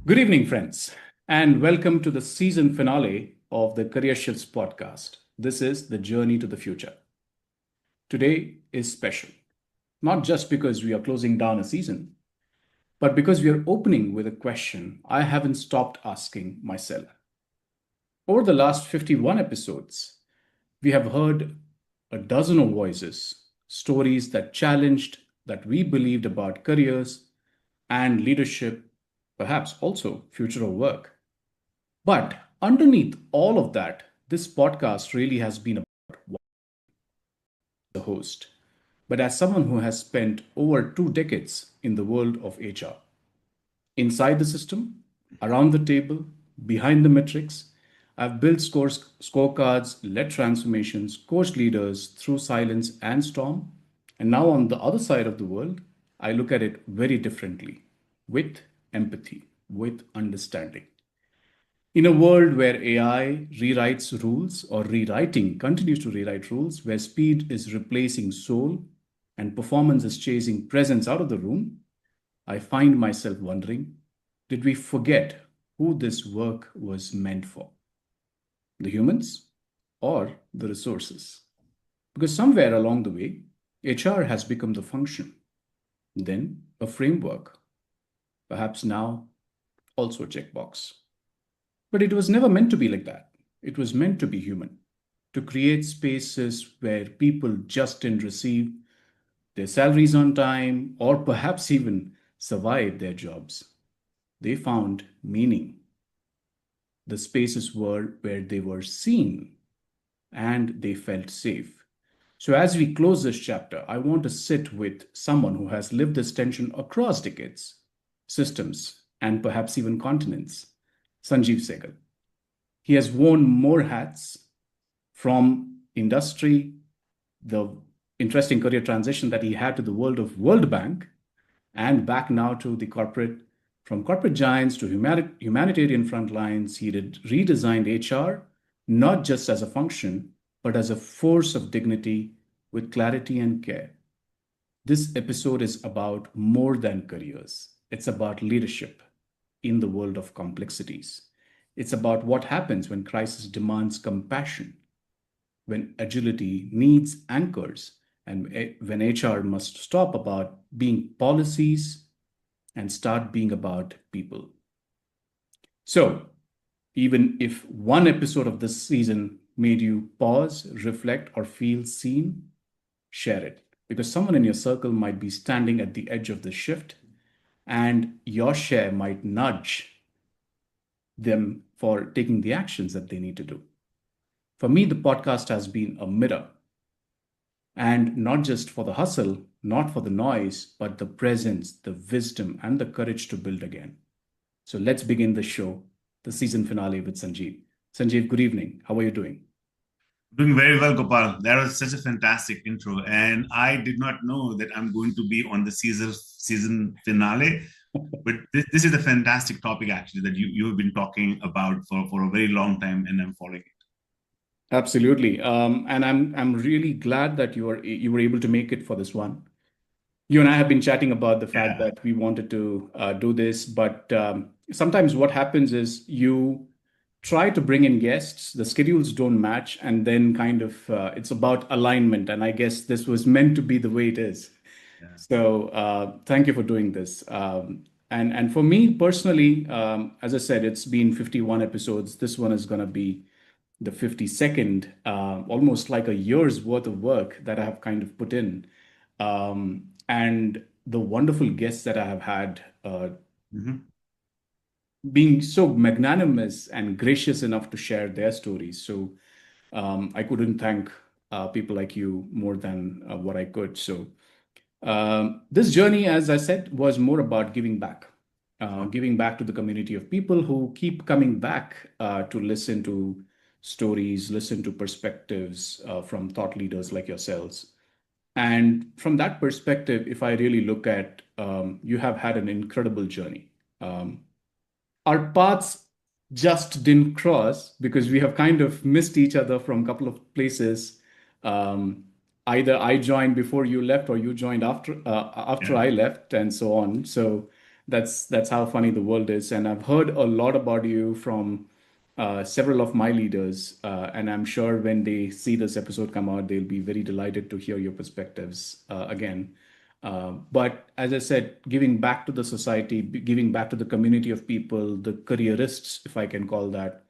Good evening, friends, and welcome to the season finale of the Career Shifts podcast. This is the journey to the future. Today is special, not just because we are closing down a season, but because we are opening with a question I haven't stopped asking myself. Over the last 51 episodes, we have heard a dozen of voices, stories that challenged that we believed about careers and leadership, perhaps also future of work. But underneath all of that, this podcast really has been about the host, but as someone who has spent over 2 decades in the world of HR, inside the system, around the table, behind the metrics, I've built scorecards, led transformations, coached leaders through silence and storm. And now on the other side of the world, I look at it very differently, with empathy, with understanding. In a world where AI rewrites rules or rewriting continues to rewrite rules, where speed is replacing soul and performance is chasing presence out of the room, I find myself wondering, did we forget who this work was meant for? The humans or the resources? Because somewhere along the way, HR has become the function, then a framework, perhaps now also a checkbox. But it was never meant to be like that. It was meant to be human, to create spaces where people just didn't receive their salaries on time or perhaps even survive their jobs. They found meaning. The spaces were where they were seen and they felt safe. So, as we close this chapter, I want to sit with someone who has lived this tension across decades, systems, and perhaps even continents. Sanjeev Sahgal. He has worn more hats from industry, the interesting career transition that he had to the world of World Bank, and back now to the corporate, from corporate giants to humanitarian front lines. He did redesigned HR, not just as a function, but as a force of dignity with clarity and care. This episode is about more than careers. It's about leadership in the world of complexities. It's about what happens when crisis demands compassion, when agility needs anchors, and when HR must stop about being policies and start being about people. So, even if one episode of this season made you pause, reflect, or feel seen, share it because someone in your circle might be standing at the edge of the shift and your share might nudge them for taking the actions that they need to do. For me, the podcast has been a mirror, and not just for the hustle, not for the noise, but the presence, the wisdom, and the courage to build again. So let's begin the show, the season finale with Sanjeev. Sanjeev, good evening. How are you doing? Doing very well, Gopal. That was such a fantastic intro, and I did not know that I'm going to be on the season finale. But this is a fantastic topic, actually, that you have been talking about for a very long time, and I'm following it. Absolutely. And I'm really glad that you were able to make it for this one. You and I have been chatting about the fact Yeah. that we wanted to do this, but sometimes what happens is you try to bring in guests, the schedules don't match, and then kind of it's about alignment. And I guess this was meant to be the way it is. Yeah. So thank you for doing this. And for me personally, as I said, it's been 51 episodes. This one is going to be the 52nd, almost like a year's worth of work that I have kind of put in. And the wonderful guests that I have had Mhm. being so magnanimous and gracious enough to share their stories. So I couldn't thank people like you more than what I could. So this journey, as I said, was more about Okay. giving back to the community of people who keep coming back to listen to stories, listen to perspectives from thought leaders like yourselves. And from that perspective, if I really look at, you have had an incredible journey. Um, our paths just didn't cross because we have kind of missed each other from a couple of places. Um, Either I joined before you left or you joined after I Yeah. left, and so on. So That's how funny the world is. And I've heard a lot about you from several of my leaders, and I'm sure when they see this episode come out, they'll be very delighted to hear your perspectives again. But as I said, giving back to the society, giving back to the community of people, the careerists, if I can call that,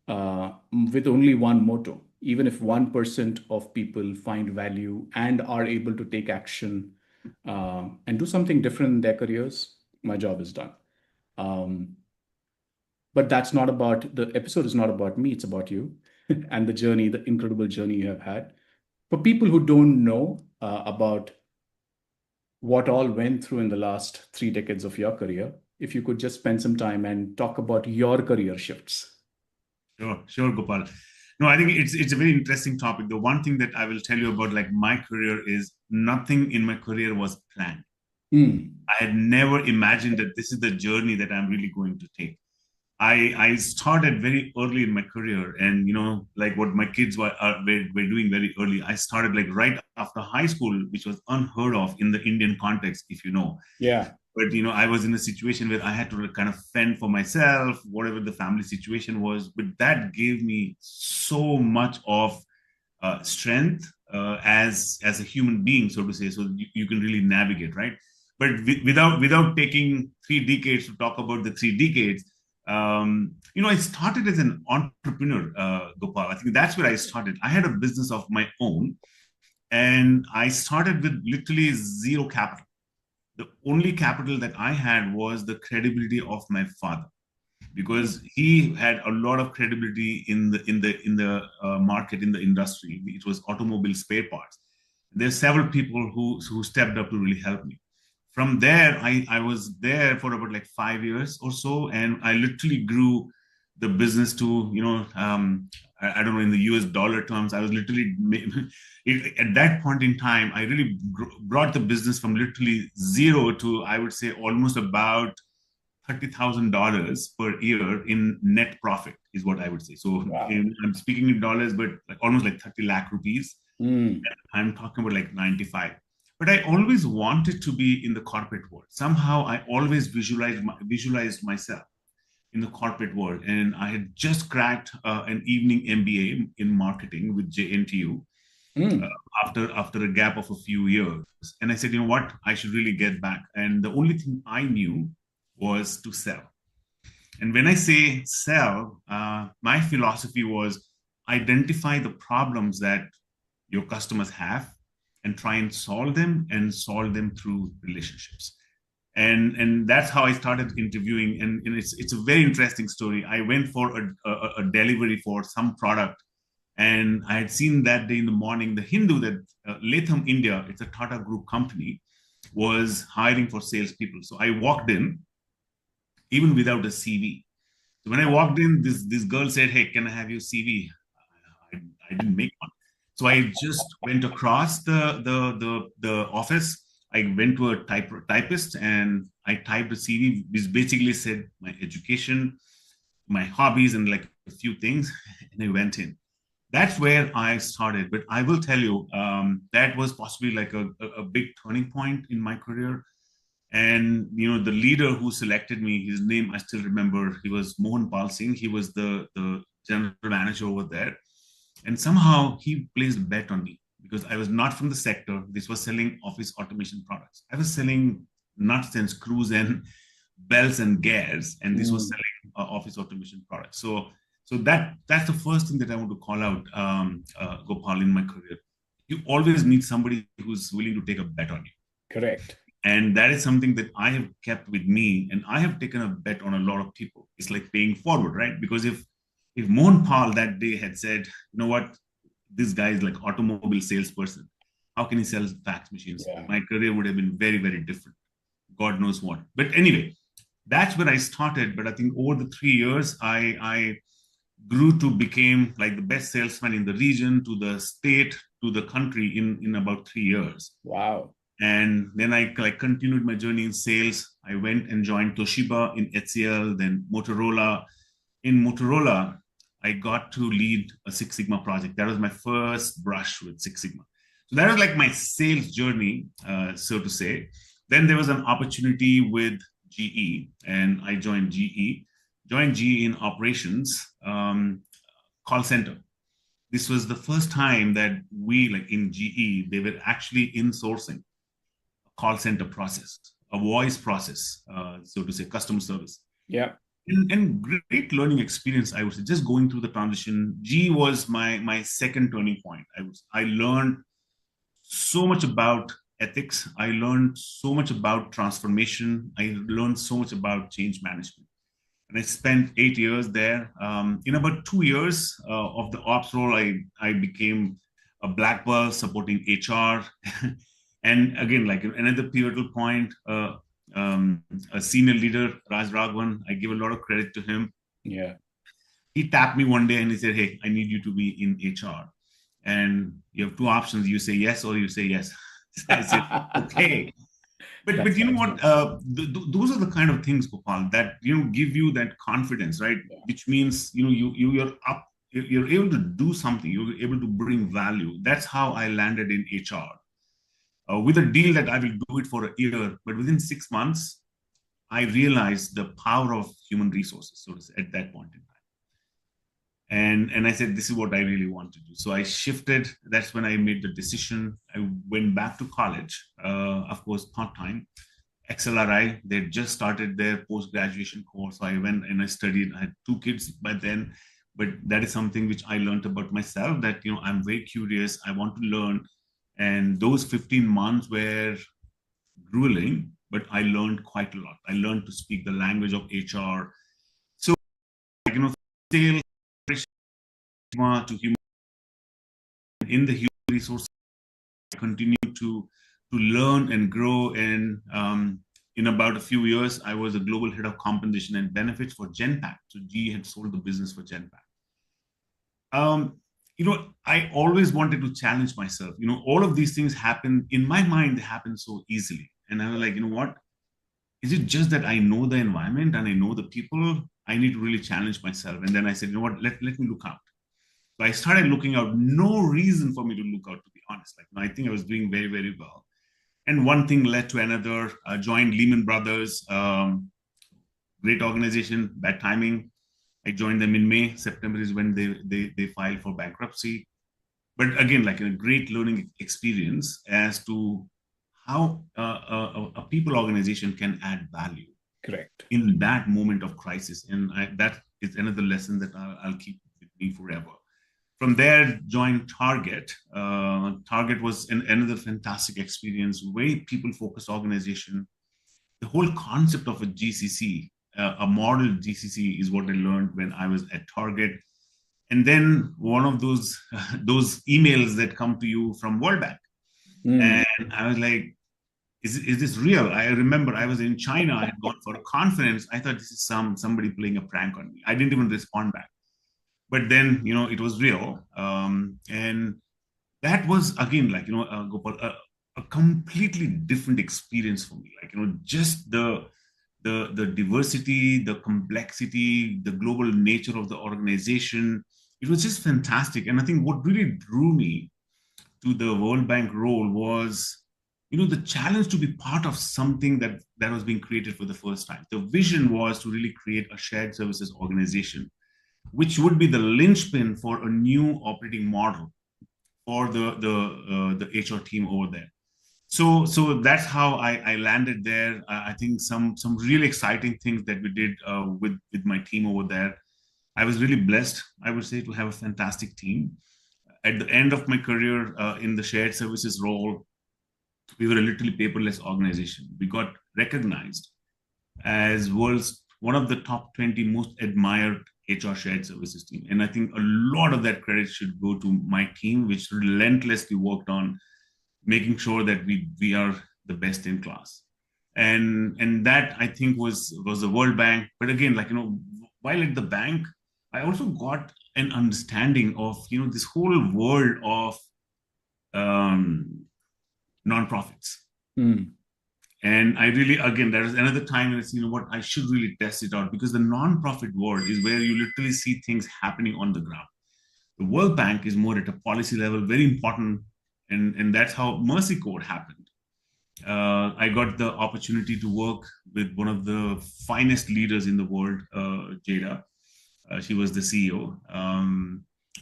with only one motto. Even if 1% of people find value and are able to take action and do something different in their careers, my job is done. Um, but that's not about the episode is not about me, it's about you and the journey, the incredible journey you have had. For people who don't know about what all went through in the last 3 decades of your career, if you could just spend some time and talk about your career shifts. Sure, Gopal. No, I think it's a very interesting topic. The one thing that I will tell you about like my career is nothing in my career was planned. Mm. I had never imagined that this is the journey that I'm really going to take. I started very early in my career, and like what my kids were doing very early. I started like right after high school, which was unheard of in the Indian context, if you know. Yeah. But I was in a situation where I had to kind of fend for myself, whatever the family situation was. But that gave me so much of strength as a human being, so to say, so you can really navigate, right? But without taking 3 decades to talk about the 3 decades, I started as an entrepreneur, Gopal. I think that's where I started. I had a business of my own, and I started with literally zero capital. The only capital that I had was the credibility of my father, because he had a lot of credibility in the market, in the industry. It was automobile spare parts. There's several people who stepped up to really help me. From there, I was there for about like 5 years or so, and I literally grew the business to I don't know, in the US dollar terms, I was literally at that point in time, I really brought the business from literally zero to, I would say, almost about $30,000 per year in net profit is what I would say. So Wow. I'm speaking in dollars, but like almost like 30 lakh rupees. Mm. I'm talking about like 95. But I always wanted to be in the corporate world. Somehow I always visualized myself in the corporate world. And I had just cracked an evening MBA in marketing with JNTU uh, Mm. after a gap of a few years. And I said, you know what, I should really get back. And the only thing I knew was to sell. And when I say sell, my philosophy was identify the problems that your customers have and try and solve them through relationships. And that's how I started interviewing. And it's a very interesting story. I went for a delivery for some product, and I had seen that day in the morning the Hindu that Latham India, it's a Tata Group company, was hiring for salespeople. So I walked in even without a CV. So when I walked in, this girl said, "Hey, can I have your CV?" I didn't make one. So I just went across the office. I went to a typist and I typed a CV, which basically said my education, my hobbies, and like a few things. And I went in. That's where I started. But I will tell you, that was possibly like a big turning point in my career. And the leader who selected me, his name I still remember. He was Mohan Pal Singh. He was the general manager over there, and somehow he placed a bet on me because I was not from the sector. This was selling office automation products. I was selling nuts and screws and bells and gears, and this was Mm. selling office automation products. So that's the first thing that I want to call out, Gopal, in my career. You always need somebody who's willing to take a bet on you. Correct. And that is something that I have kept with me, and I have taken a bet on a lot of people. It's like paying forward, right? Because if Mohan Paul that day had said, you know what, this guy is like automobile salesperson, how can he sell fax machines? Yeah. My career would have been very, very different. God knows what. But anyway, that's where I started. But I think over the 3 years, I grew to become like the best salesman in the region, to the state, to the country in about 3 years. Wow. And then I like continued my journey in sales. I went and joined Toshiba in HCL, then Motorola. In Motorola, I got to lead a Six Sigma project. That was my first brush with Six Sigma. So that was like my sales journey, so to say. Then there was an opportunity with GE, and I joined GE. Joined GE in operations, call center. This was the first time that we, like in GE, they were actually insourcing a call center process, a voice process, so to say, customer service. Yeah. And great learning experience, I would say. Just going through the transition, G was my second turning point. I learned so much about ethics. I learned so much about transformation. I learned so much about change management. And I spent 8 years there. In about 2 years of the ops role, I became a black belt supporting HR. And again, like another pivotal point, um, a senior leader, Raj Raghavan, I give a lot of credit to him. Yeah. He tapped me one day and he said, "Hey, I need you to be in HR. And you have two options. You say yes or you say yes." I said, "Okay." But That's you know nice. what? Those are the kind of things, Gopal, that give you that confidence, right? Yeah. Which means you're up, you're able to do something, you're able to bring value. That's how I landed in HR, with a deal that I will do it for a year, but within 6 months, I realized the power of human resources, so to say, at that point in time. And I said, this is what I really want to do. So I shifted. That's when I made the decision. I went back to college, of course, part-time. XLRI, they just started their post-graduation course. So I went and I studied. I had two kids by then, but that is something which I learned about myself, that I'm very curious. I want to learn. And those 15 months were grueling, but I learned quite a lot. I learned to speak the language of HR. So, sales to human in the human resource, I continue to learn and grow. And in about a few years, I was a global head of compensation and benefits for Genpact. So GE had sold the business for Genpact. I always wanted to challenge myself. All of these things happen in my mind, they happen so easily. And I was like, what? Is it just that I know the environment and I know the people? I need to really challenge myself. And then I said, what? Let me look out. So I started looking out. No reason for me to look out, to be honest. I think I was doing very, very well. And one thing led to another. Joined Lehman Brothers, great organization, bad timing. I joined them in May. September is when they filed for bankruptcy. But again, like a great learning experience as to how a people organization can add value Correct. in that moment of crisis. And that is another lesson that I'll keep with me forever. From there, joined Target. Target was another fantastic experience, very people-focused organization. The whole concept of a GCC, a model GCC, is what I learned when I was at Target. And then one of those those emails that come to you from World Bank, and I was like, is this real? I remember I was in China. I had gone for a conference. I thought this is somebody playing a prank on me. I didn't even respond back. But then it was real, and that was again, like Gopal, a completely different experience for me. Like just the diversity, the complexity, the global nature of the organization. It was just fantastic. And I think what really drew me to the World Bank role was, the challenge to be part of something that was being created for the first time. The vision was to really create a shared services organization, which would be the linchpin for a new operating model for the HR team over there. So that's how I landed there. I think some really exciting things that we did with my team over there. I was really blessed, I would say, to have a fantastic team. At the end of my career in the shared services role, we were a literally paperless organization. We got recognized as world's one of the top 20 most admired HR shared services team. And I think a lot of that credit should go to my team, which relentlessly worked on making sure that we are the best in class. And that, I think, was the World Bank. But again, like while at the bank, I also got an understanding of this whole world of nonprofits. And I really, again, there is another time when it's, what, I should really test it out, because the nonprofit world is where you literally see things happening on the ground. The World Bank is more at a policy level, very important. And that's how Mercy Code happened. I got the opportunity to work with one of the finest leaders in the world, Jada. She was the CEO.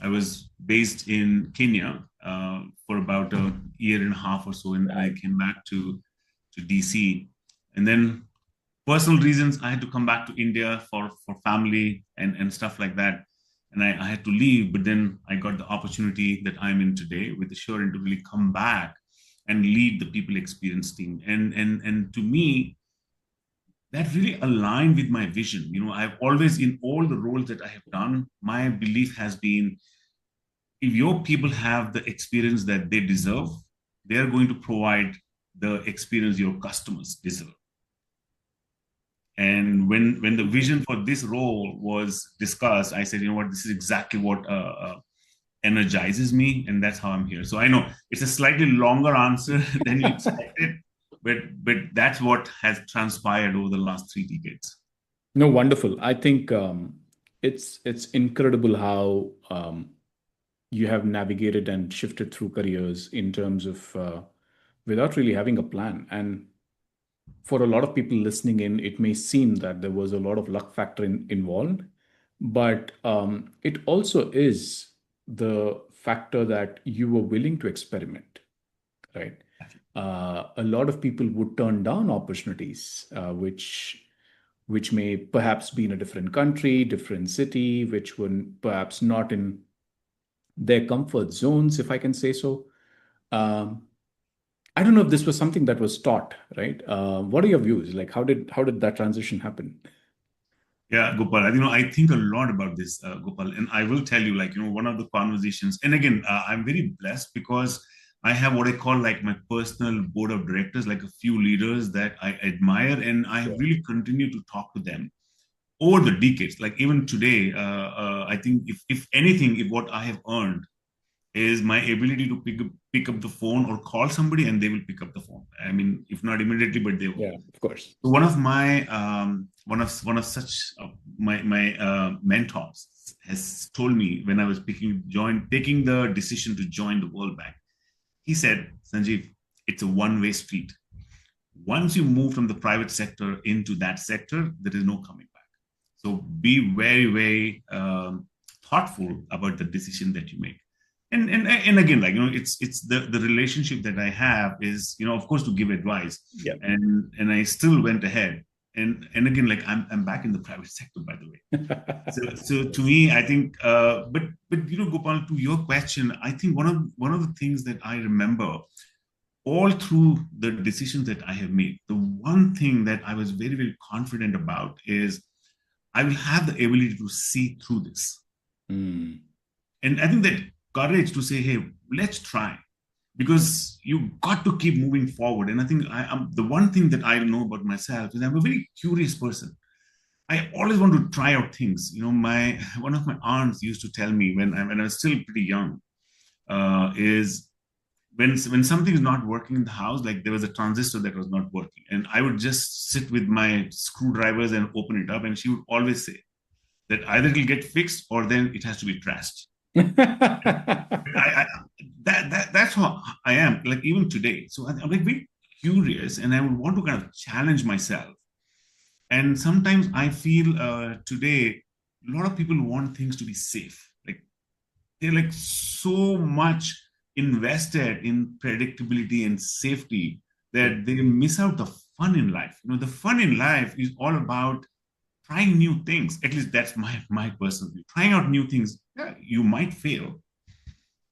I was based in Kenya for about a year and a half or so, and I Right. came back to DC. And then personal reasons, I had to come back to India for family and stuff like that. And I had to leave, but then I got the opportunity that I'm in today with Assurant to really come back and lead the people experience team. And to me, that really aligned with my vision. I've always, in all the roles that I have done, my belief has been if your people have the experience that they deserve, they're going to provide the experience your customers deserve. And when the vision for this role was discussed, I said, you know what, this is exactly what energizes me, and that's how I'm here. So I know it's a slightly longer answer than you expected, but that's what has transpired over the last 3 decades. No, wonderful. I think it's incredible how you have navigated and shifted through careers in terms of without really having a plan. And for a lot of people listening in, it may seem that there was a lot of luck factor involved, but it also is the factor that you were willing to experiment, right? A lot of people would turn down opportunities, which may perhaps be in a different country, different city, which were perhaps not in their comfort zones, if I can say so. Um, I don't know if this was something that was taught, right? What are your views? Like, how did that transition happen? Yeah, Gopal. I think a lot about this, Gopal, and I will tell you, like, one of the conversations. And again, I'm very blessed because I have what I call like my personal board of directors, like a few leaders that I admire, and I have Sure. really continued to talk to them over the decades. Like even today, I think if anything, if what I have earned is my ability to pick up the phone or call somebody and they will pick up the phone. I mean, if not immediately, but they will. Yeah, of course. So one of such my mentors has told me when I was taking the decision to join the World Bank. He said, Sanjeev, it's a one-way street. Once you move from the private sector into that sector, there is no coming back. So be very, very thoughtful about the decision that you make. And again, like it's the relationship that I have is of course to give advice, Yeah. and I still went ahead. And again, like I'm back in the private sector, by the way. So to me, I think, but Gopal, to your question, I think one of the things that I remember all through the decisions that I have made, the one thing that I was very, very confident about is I will have the ability to see through this. Mm, And I think that courage to say, hey, let's try. Because you got to keep moving forward. And I think am the one thing that I know about myself is I'm a very curious person. I always want to try out things. My one of my aunts used to tell me when I was still pretty young, is when something is not working in the house, like there was a transistor that was not working, and I would just sit with my screwdrivers and open it up, and she would always say that either it'll get fixed or then it has to be trashed. I that's how I am. Like even today, so I'm like very curious, and I would want to kind of challenge myself. And sometimes I feel today a lot of people want things to be safe. Like they're like so much invested in predictability and safety Yeah. that they miss out the fun in life. The fun in life is all about trying new things. At least that's my personal view. Trying out new things. Yeah, you might fail.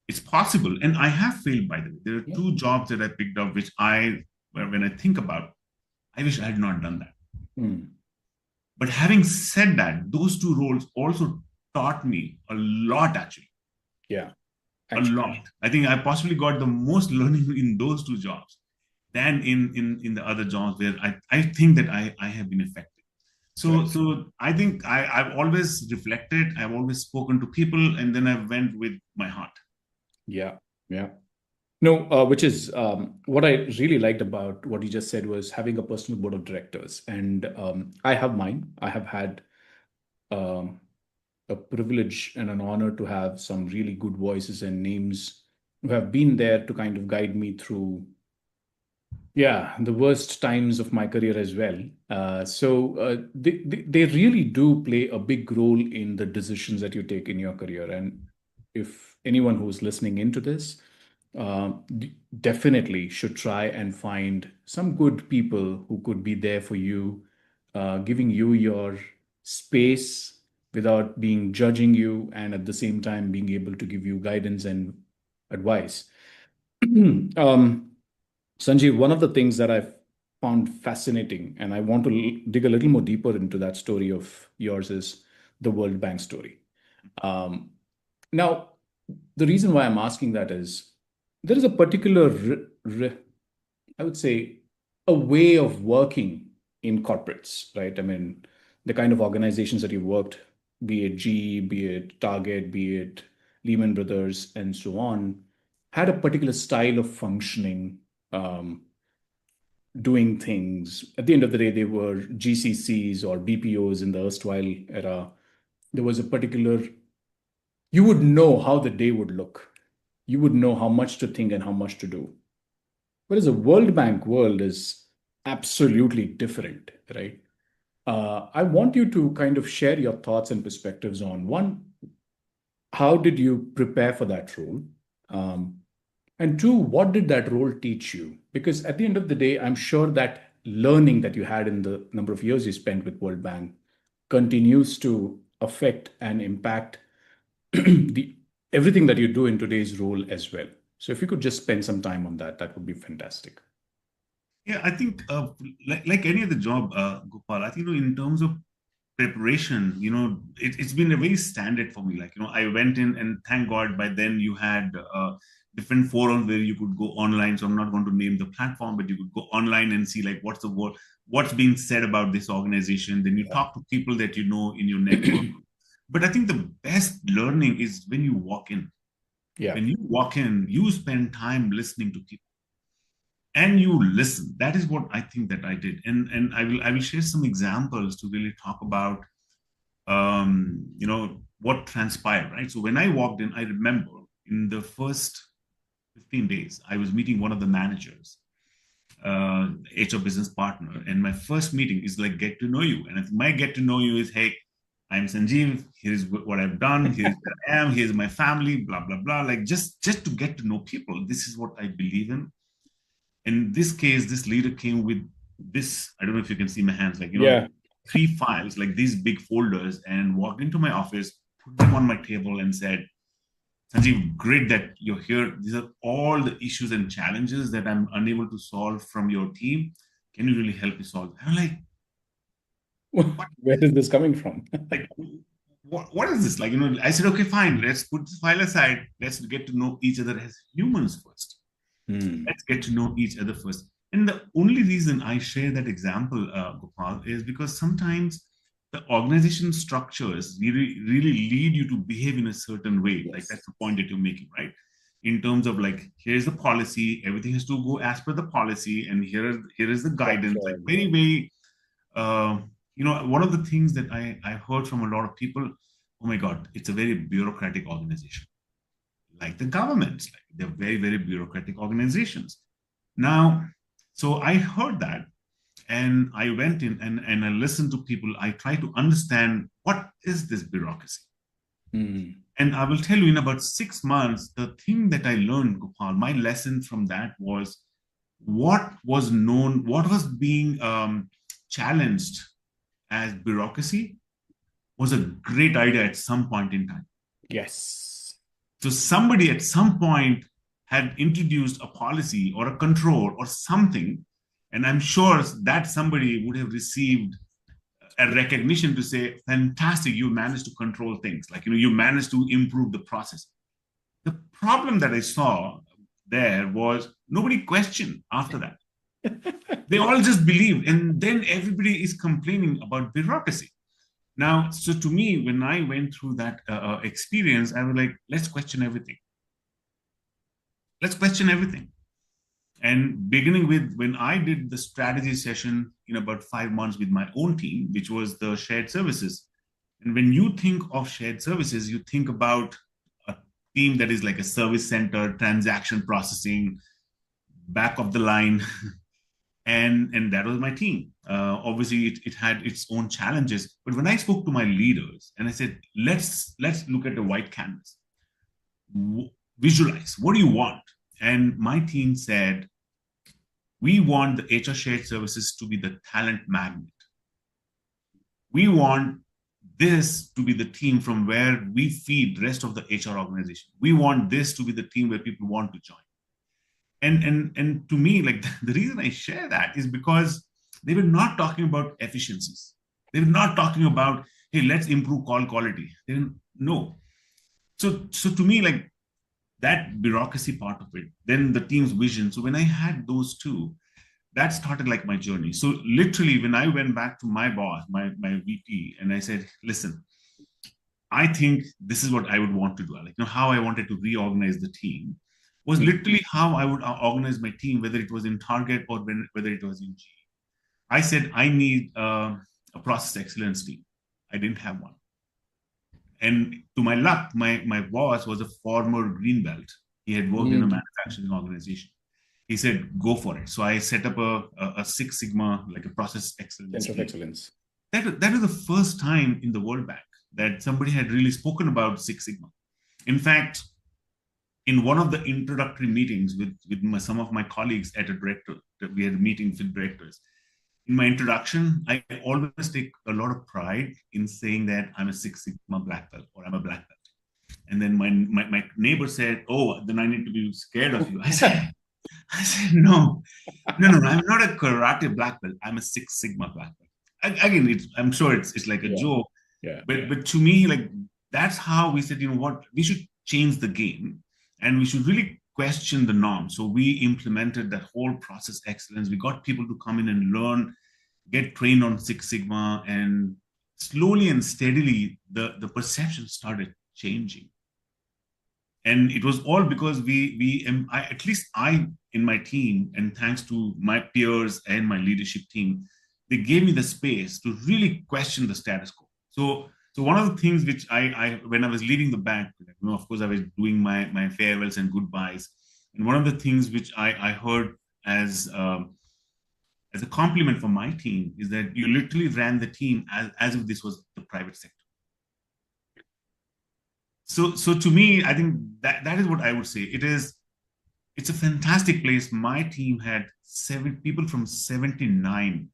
It's possible, and I have failed. By the way, there are Yeah. two jobs that I picked up, which when I think about, I wish I had not done that. Mm, But having said that, those two roles also taught me a lot. Actually, yeah. a Actually. lot. I think I possibly got the most learning in those two jobs than in the other jobs where I think that I have been effective. So Correct. so I think I've always reflected, I've always spoken to people, and then I went with my heart. Yeah. Yeah. No, which is what I really liked about what you just said was having a personal board of directors. And I have mine. I have had um, a privilege and an honor to have some really good voices and names who have been there to kind of guide me through Yeah, the worst times of my career as well. They really do play a big role in the decisions that you take in your career. And if anyone who's listening into this, definitely should try and find some good people who could be there for you, giving you your space without being judging you, and at the same time being able to give you guidance and advice. um, Sanjeev, one of the things that I've found fascinating, and I want to dig a little more deeper into that story of yours, is the World Bank story. Um, Now, the reason why I'm asking that is there is a particular, I would say, a way of working in corporates, right? I mean, the kind of organizations that you worked, be it GE, be it Target, be it Lehman Brothers, and so on, had a particular style of functioning, doing things. At the end of the day, they were GCCs or BPOs in the erstwhile era. There was a particular, you would know how the day would look. You would know how much to think and how much to do. Whereas the World Bank world is absolutely different, right? I want you to kind of share your thoughts and perspectives on one, how did you prepare for that role? Um, and two, what did that role teach you? Because at the end of the day, I'm sure that learning that you had in the number of years you spent with World Bank continues to affect and impact the everything that you do in today's role as well. So if you could just spend some time on that, that would be fantastic. Yeah, I think like any other job, Gopal, I think in terms of preparation, it's been a very standard for me. Like, I went in and thank God by then you had different forums where you could go online. So I'm not going to name the platform, but you could go online and see like what's being said about this organization. Then you Yeah. talk to people that you know in your network. But I think the best learning is when you walk in. Yeah. When you walk in, you spend time listening to people and you listen. That is what I think that I did. And I will share some examples to really talk about what transpired, right? So when I walked in, I remember in the first 15 days, I was meeting one of the managers, HR business partner, and my first meeting is like get to know you. And my get to know you is, hey, I'm Sanjeev. Here's what I've done. Here's where I am. Here's my family. Blah blah blah. Like just to get to know people. This is what I believe in. In this case, this leader came with this. I don't know if you can see my hands, like Yeah. three files, like these big folders, and walked into my office, put them on my table, and said, Sanjeev, great that you're here. These are all the issues and challenges that I'm unable to solve from your team. Can you really help me solve? I'm like, what? Where is this coming from? Like, what is this? Like, I said, okay, fine. Let's put this file aside. Let's get to know each other as humans first. Hmm. Let's get to know each other first. And the only reason I share that example, Gopal, is because sometimes the organization structures really lead you to behave in a certain way. Like Yes. that's the point that you're making, right? In terms of like, here's the policy, everything has to go as per the policy, and here is the guidance. Like Structure. very, very, uh, one of the things that I heard from a lot of people, oh my God, it's a very bureaucratic organization like the governments. Like they're very, very bureaucratic organizations. Now, so I heard that and I went in and I listened to people. I tried to understand what is this bureaucracy. Hmm. And I will tell you in about 6 months, the thing that I learned, Gopal, my lesson from that was what was known, what was being challenged as bureaucracy was a great idea at some point in time. Yes. So somebody at some point had introduced a policy or a control or something, and I'm sure that somebody would have received a recognition to say, "Fantastic, you managed to control things. Like you managed to improve the process." The problem that I saw there was nobody questioned after that. They all just believed, and then everybody is complaining about bureaucracy. Now, so to me, when I went through that experience, I was like, let's question everything. Let's question everything. And beginning with when I did the strategy session in about 5 months with my own team, which was the shared services. And when you think of shared services, you think about a team that is like a service center, transaction processing, back of the line, and that was my team. Obviously, it had its own challenges. But when I spoke to my leaders and I said, let's look at the white canvas, visualize what do you want, and my team said we want the HR shared services to be the talent magnet. We want this to be the team from where we feed the rest of the HR organization. We want this to be the team where people want to join. And to me, like the reason I share that is because they were not talking about efficiencies. They were not talking about, hey, let's improve call quality. They didn't know. So to me, like that bureaucracy part of it, then the team's vision. So when I had those two, that started like my journey. So literally, when I went back to my boss, my VP, and I said, listen, I think this is what I would want to do. Like, how I wanted to reorganize the team was literally how I would organize my team, whether it was in Target or whether it was in G. I said, I need a process excellence team. I didn't have one. And to my luck, my boss was a former green belt. He had worked in a manufacturing organization. He said, go for it. So I set up a Six Sigma, like a process excellence Center of team. excellence. That was the first time in the World Bank that somebody had really spoken about Six Sigma. In fact, in one of the introductory meetings with some of my colleagues at a director, that we had meetings with directors. In my introduction, I always take a lot of pride in saying that I'm a Six Sigma black belt or I'm a black belt. And then my neighbor said, oh, then I need to be scared of you. I said, no, I'm not a karate black belt. I'm a Six Sigma black belt. Again, I'm sure it's like a joke, but to me, like that's how we said, what, we should change the game, and we should really question the norm. So we implemented that whole process excellence. We got people to come in and learn, get trained on Six Sigma, and slowly and steadily, the perception started changing. And it was all because at least I in my team, and thanks to my peers and my leadership team, they gave me the space to really question the status quo. So one of the things which I when I was leaving the bank, of course I was doing my farewells and goodbyes, and one of the things which I heard as a compliment from my team is that you literally ran the team as if this was the private sector. So to me, I think that is what I would say. It's a fantastic place. My team had 7 people from 79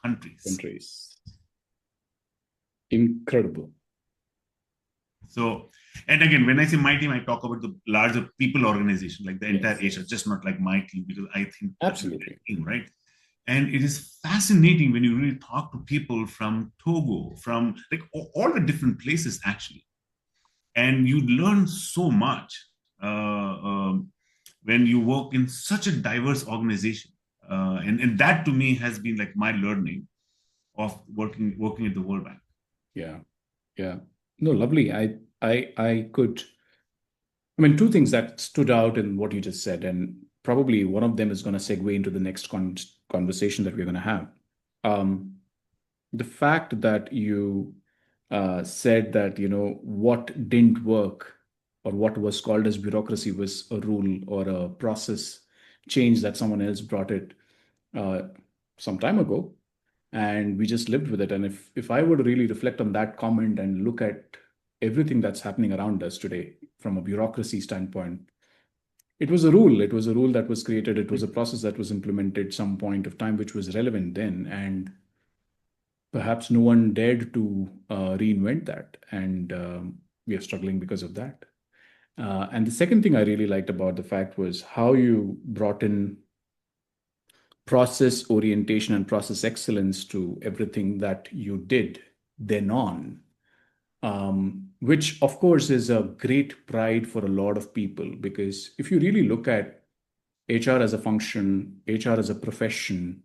countries. Incredible. So, and again, when I say my team, I talk about the larger people organization, like the entire Asia, just not like my team, because I think absolutely team, right? And it is fascinating when you really talk to people from Togo, from like all the different places actually, and you learn so much when you work in such a diverse organization, and that to me has been like my learning of working at the World Bank. Yeah. No, lovely. I could. I mean, two things that stood out in what you just said, and probably one of them is going to segue into the next conversation that we're going to have. The fact that you said that, what didn't work or what was called as bureaucracy was a rule or a process change that someone else brought it some time ago, and we just lived with it. And if I were to really reflect on that comment and look at everything that's happening around us today from a bureaucracy standpoint, it was a rule. It was a rule that was created. It was a process that was implemented some point of time, which was relevant then, and perhaps no one dared to reinvent that, and we are struggling because of that. And the second thing I really liked about the fact was how you brought in process orientation and process excellence to everything that you did then on, which of course is a great pride for a lot of people, because if you really look at HR as a function, HR as a profession,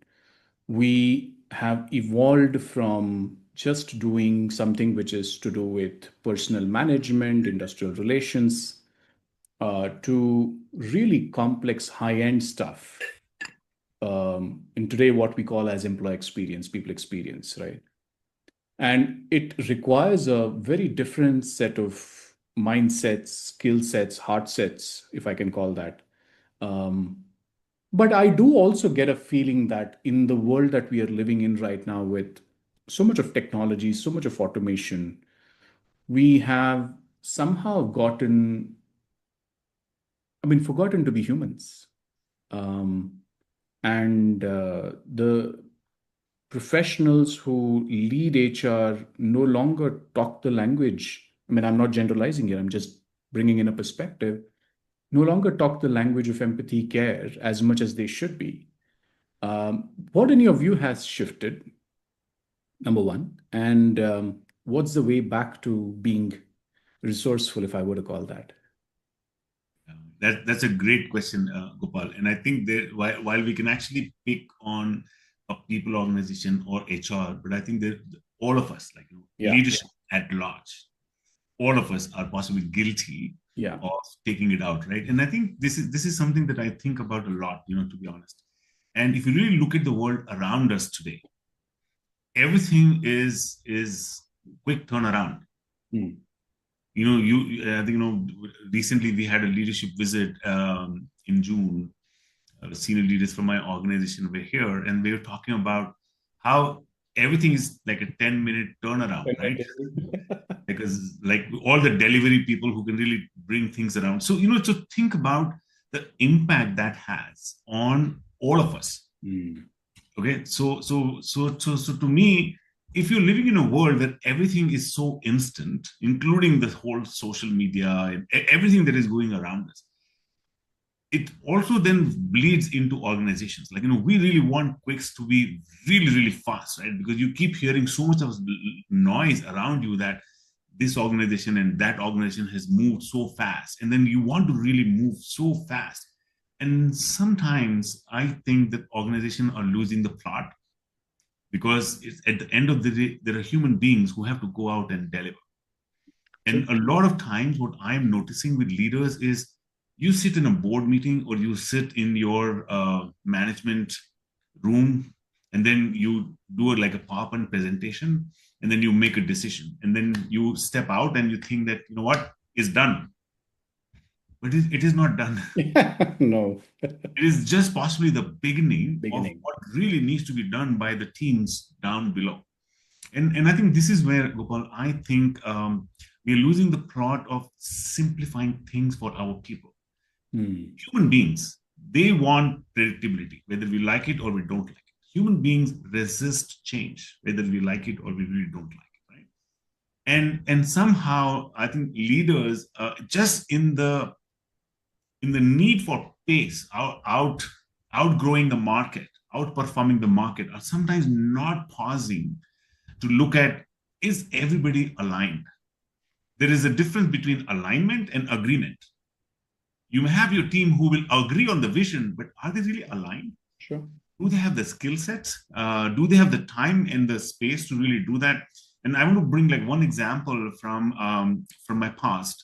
we have evolved from just doing something which is to do with personal management, industrial relations, to really complex high-end stuff. In today, what we call as employee experience, people experience, right? And it requires a very different set of mindsets, skill sets, heart sets, if I can call that. But But I do also get a feeling that in the world that we are living in right now, with so much of technology, so much of automation, we have somehow forgotten to be humans. Um, and the professionals who lead HR no longer talk the language. I mean, I'm not generalizing here, I'm just bringing in a perspective. No longer talk the language of empathy, care as much as they should be. What, in your view, has shifted? Number one. And what's the way back to being resourceful, if I were to call that? That's a great question, Gopal. And I think that while we can actually pick on a people organization or HR, but I think that all of us, like Yeah. leadership at large, all of us are possibly guilty Yeah. of taking it out, right? And I think this is something that I think about a lot, to be honest. And if you really look at the world around us today, everything is quick turnaround. Hmm. I think recently we had a leadership visit in June. The senior leaders from my organization were here, and we were talking about how everything is like a 10-minute turnaround, right? Because like all the delivery people who can really bring things around. So so think about the impact that has on all of us. Hmm. Okay, so to me, if you're living in a world where everything is so instant, including the whole social media and everything that is going around us, it also then bleeds into organizations. Like, we really want quicks to be really, really fast, right? Because you keep hearing so much of noise around you that this organization and that organization has moved so fast. And then you want to really move so fast. And sometimes I think that organizations are losing the plot because at the end of the day, there are human beings who have to go out and deliver. True. And a lot of times, what I'm noticing with leaders is you sit in a board meeting or you sit in your management room, and then you do like a PowerPoint presentation, and then you make a decision. And then you step out and you think that, what is done. But it is not done. No. It is just possibly the beginning of Beginning. what really needs to be done by the teams down below. And I think this is where, Gopal, I think we're losing the plot of simplifying things for our people. Hmm. Human beings, they want predictability, whether we like it or we don't like it. Human beings resist change, whether we like it or we really don't like it, right? And somehow, I think leaders, just in the need for pace, outgrowing the market, outperforming the market, are sometimes not pausing to look at, is everybody aligned? There is a difference between alignment and agreement. You may have your team who will agree on the vision, but are they really aligned? Sure. Do they have the skill sets? Do they have the time and the space to really do that? And I want to bring like one example from my past,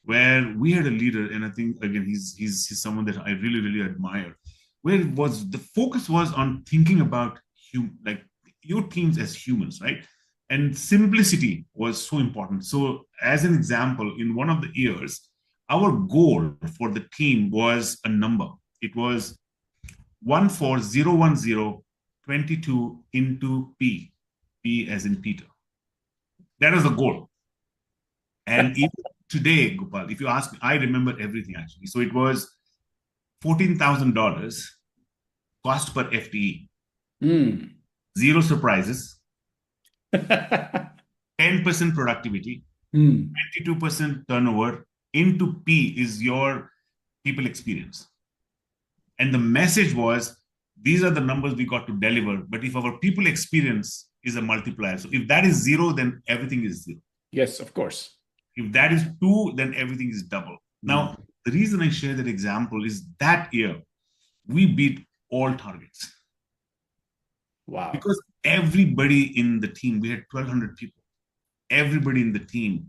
where we had a leader, and I think again he's someone that I really really admire. Where it was the focus was on thinking about like your teams as humans, right? And simplicity was so important. So, as an example, in one of the years, our goal for the team was a number. It was 1401022 into P, P as in Peter. That is the goal. And even today, Gopal, if you ask me, I remember everything actually. So it was $14,000 cost per FTE, Hmm. zero surprises, 10% productivity, Hmm. 22% turnover into P is your people experience. And the message was, these are the numbers we got to deliver. But if our people experience is a multiplier, so if that is zero, then everything is zero. Yes, of course. If that is two, then everything is double. Hmm. Now, the reason I share that example is that year we beat all targets Wow. because everybody in the team, we had 1,200 people, everybody in the team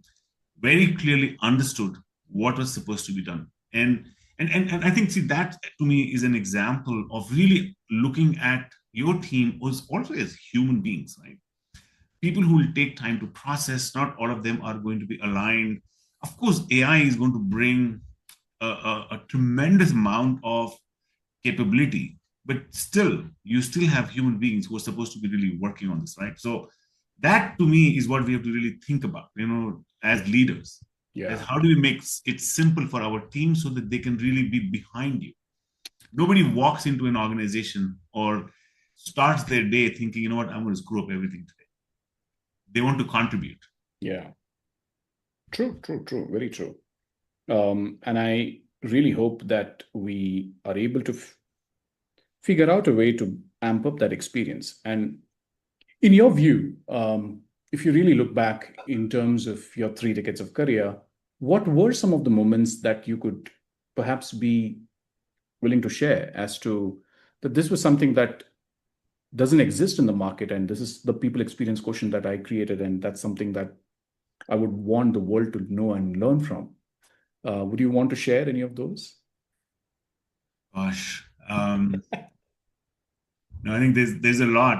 very clearly understood what was supposed to be done. And I think, see, that to me is an example of really looking at your team also as human beings, right? People who will take time to process. Not all of them are going to be aligned. Of course, AI is going to bring a tremendous amount of capability, but still, you still have human beings who are supposed to be really working on this, right? So that to me is what we have to really think about, as leaders. As Yeah. how do we make it simple for our team so that they can really be behind you? Nobody walks into an organization or starts their day thinking, you know what, I'm going to screw up everything today. They want to contribute. Yeah. True, true, true. Very true. And I really hope that we are able to figure out a way to amp up that experience. And in your view, if you really look back in terms of your 3 decades of career, what were some of the moments that you could perhaps be willing to share as to that this was something that doesn't exist in the market, and this is the people experience quotient that I created, and that's something that I would want the world to know and learn from. Would you want to share any of those? Gosh. No, I think there's a lot,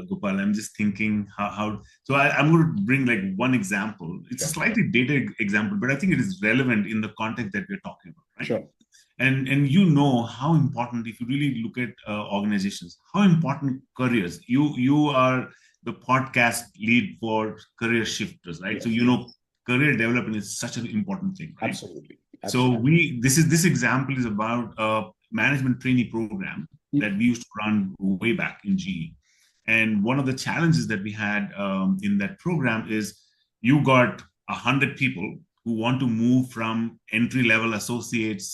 Gopal. I'm just thinking how. So I'm going to bring like one example. It's a Sure. slightly dated example, but I think it is relevant in the context that we're talking about, right? Sure. And you know how important, if you really look at organizations, how important careers. You are the podcast lead for career shifters, right? So Yes. career development is such an important thing, right? Absolutely. So Absolutely. this example is about a management trainee program that we used to run way back in GE. And one of the challenges that we had in that program is you got 100 people who want to move from entry level associates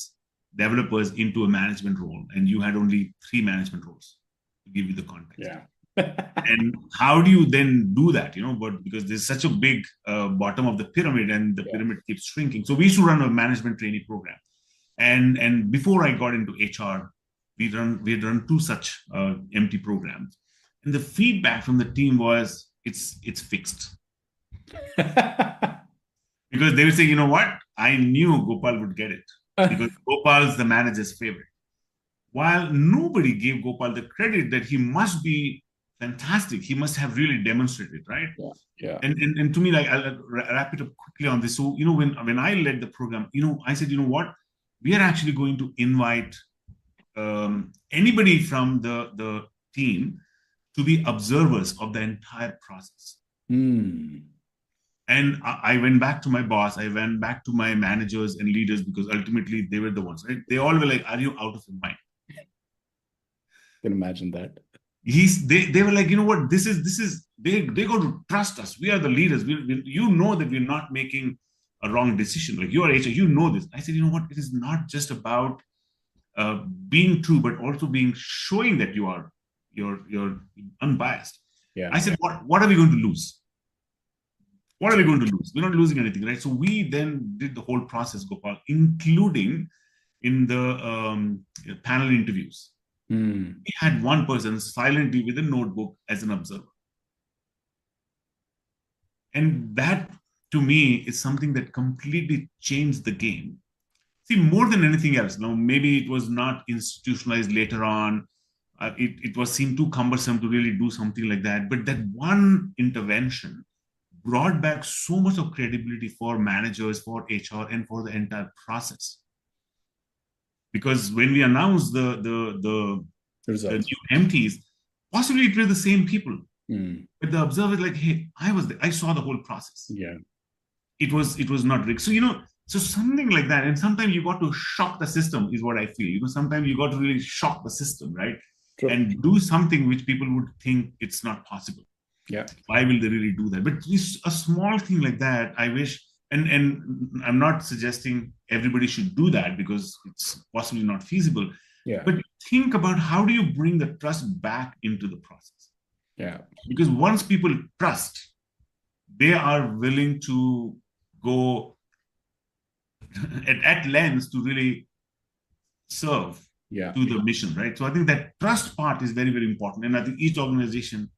developers into a management role, and you had only 3 management roles to give you the context. Yeah. And how do you then do that? But because there's such a big bottom of the pyramid, and the Yeah. pyramid keeps shrinking. So we used to run a management trainee program, and before I got into HR, we'd run 2 such empty programs, and the feedback from the team was it's fixed, because they would say, you know what, I knew Gopal would get it because Gopal's the manager's favorite. While nobody gave Gopal the credit that he must be fantastic, he must have really demonstrated, right? Yeah. Yeah. And to me, like, I'll wrap it up quickly on this. So, when I led the program, I said, you know what, we are actually going to invite anybody from the team to be observers of the entire process. And I went back to my boss, I went back to my managers and leaders, because ultimately they were the ones, right? They all were like, are you out of your mind? Can imagine that. They were like, you know what, this is they got to trust us. We are the leaders. That we're not making a wrong decision. Like, you are HR, this. I said, you know what, it is not just about being true, but also showing that you're unbiased. Yeah. I said, what are we going to lose? What are we going to lose? We're not losing anything, right? So we then did the whole process, Gopal, including in the panel interviews. We had one person silently with a notebook as an observer. And that, to me, is something that completely changed the game. See, more than anything else, now maybe it was not institutionalized later on. It was seemed too cumbersome to really do something like that. But that one intervention brought back so much of credibility for managers, for HR, and for the entire process. Because when we announced the Results. new MTs, possibly it were the same people. Mm. But the observer is like, hey, I was there. I saw the whole process. Yeah. It was not rigged. So something like that. And sometimes you got to shock the system, is what I feel. Sometimes you got to really shock the system, right? True. And do something which people would think it's not possible. Yeah. Why will they really do that? But a small thing like that, I wish, and I'm not suggesting everybody should do that, because it's possibly not feasible. Yeah. But think about, how do you bring the trust back into the process? Yeah. Because once people trust, they are willing to go at lengths to really serve to the mission, right? So I think that trust part is very, very important. And I think each organization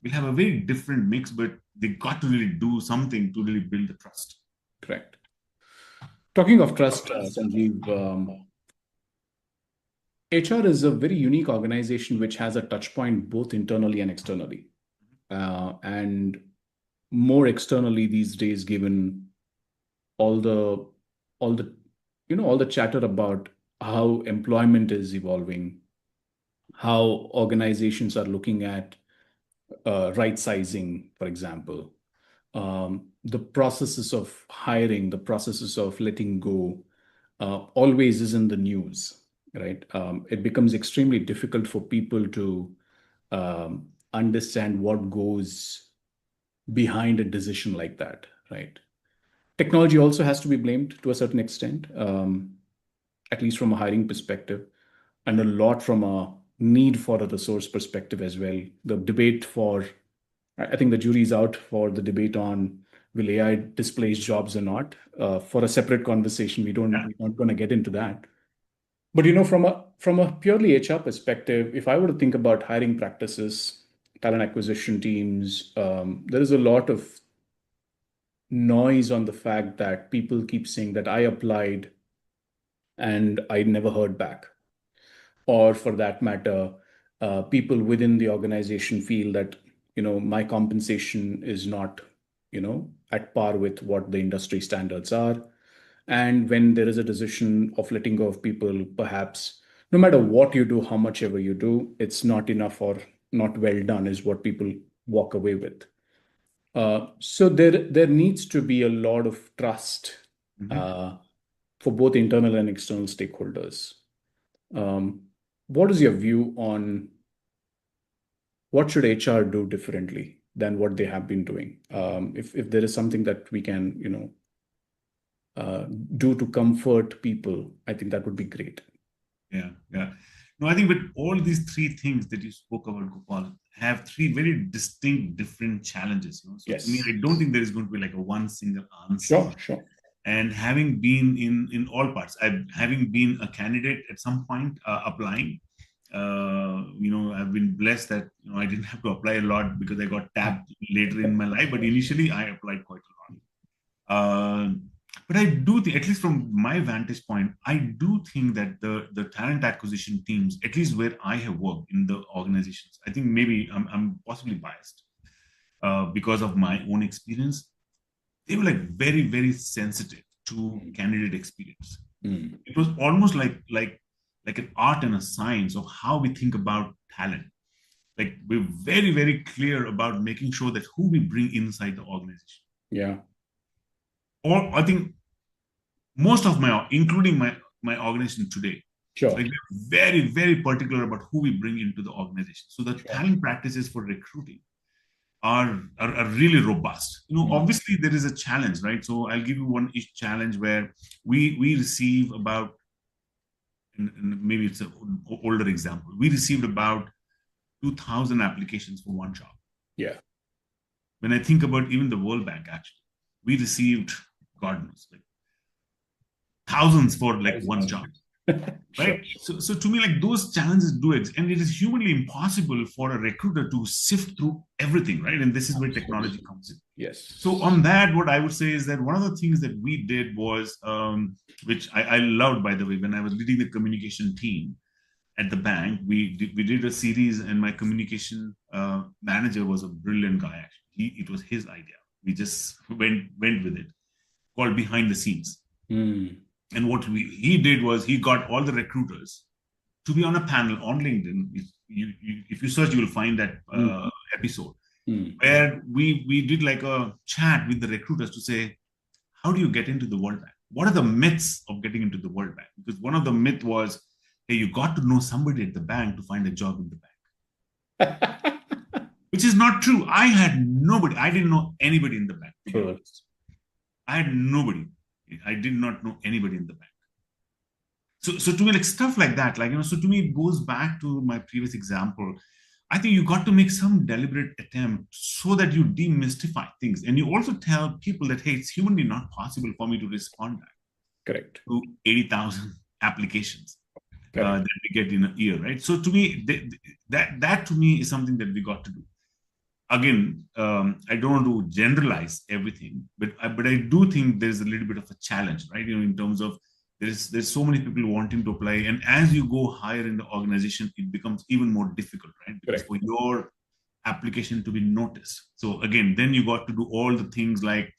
will have a very different mix, but they got to really do something to really build the trust. Correct. Talking of trust, Sanjeev, HR is a very unique organization which has a touch point both internally and externally. And more externally these days, given all the chatter about how employment is evolving, how organizations are looking at right sizing, for example, the processes of hiring, the processes of letting go, always is in the news, right? It becomes extremely difficult for people to understand what goes behind a decision like that, right? Technology also has to be blamed to a certain extent, at least from a hiring perspective, and a lot from a need for a resource perspective as well. The debate for, I think the jury's out for the debate on will AI displace jobs or not. For a separate conversation, Yeah. we're not going to get into that. But from a purely HR perspective, if I were to think about hiring practices, talent acquisition teams, there is a lot of noise on the fact that people keep saying that I applied and I never heard back. Or for that matter, people within the organization feel that, my compensation is not, at par with what the industry standards are. And when there is a decision of letting go of people, perhaps no matter what you do, how much ever you do, it's not enough or not well done, is what people walk away with. So there needs to be a lot of trust Mhm. uh, for both internal and external stakeholders. Um, what is your view on what should HR do differently than what they have been doing? If there is something that we can, uh, do to comfort people, I think that would be great. Yeah, yeah. No, I think with all these three things that you spoke about, Gopal, have three very distinct, different challenges. So to me, Yes. I don't think there is going to be like a one single answer. Sure, sure. And having been in all parts, having been a candidate at some point applying, I've been blessed that I didn't have to apply a lot because I got tapped later in my life. But initially, I applied quite a lot. But I do think, at least from my vantage point, I do think that the talent acquisition teams, at least where I have worked in the organizations, I think maybe I'm possibly biased because of my own experience. They were like very, very sensitive to candidate experience. Mm. It was almost like an art and a science of how we think about talent. Like we're very, very clear about making sure that who we bring inside the organization. Yeah, Or I think most of my, including my organization today, sure, like we're very, very particular about who we bring into the organization. So the sure. talent practices for recruiting are really robust. Mm. Obviously there is a challenge, right? So I'll give you one each challenge where we receive about, and maybe it's an older example, we received about 2,000 applications for one job. Yeah. When I think about even the World Bank, actually, we received, God knows, like thousands for like one job. Sure. Right. So to me, like those challenges do exist, and it is humanly impossible for a recruiter to sift through everything, right? And this is where technology Absolutely. comes in. So Yes. on that, what I would say is that one of the things that we did was, which I loved, by the way, when I was leading the communication team at the bank, we did a series, and my communication manager was a brilliant guy. Actually, it was his idea. We just went with it, called Behind the Scenes. Mm. And what he did was he got all the recruiters to be on a panel on LinkedIn. If you search, you will find that Mm. episode Mm. where we did like a chat with the recruiters to say, how do you get into the World Bank? What are the myths of getting into the World Bank? Because one of the myth was, hey, you got to know somebody at the bank to find a job in the bank, which is not true. I had nobody. I didn't know anybody in the bank, to be Sure. honest. I had nobody. I did not know anybody in the bank. So to me, like stuff like that, so to me, it goes back to my previous example. I think you got to make some deliberate attempt so that you demystify things. And you also tell people that, hey, it's humanly not possible for me to respond back Correct. to 80,000 applications Correct. that we get in a year, right? So to me, that to me is something that we got to do. Again, I don't want to generalize everything, but I do think there's a little bit of a challenge, right? In terms of there's so many people wanting to apply, and as you go higher in the organization, it becomes even more difficult, right? Because Correct. for your application to be noticed, so again, then you got to do all the things like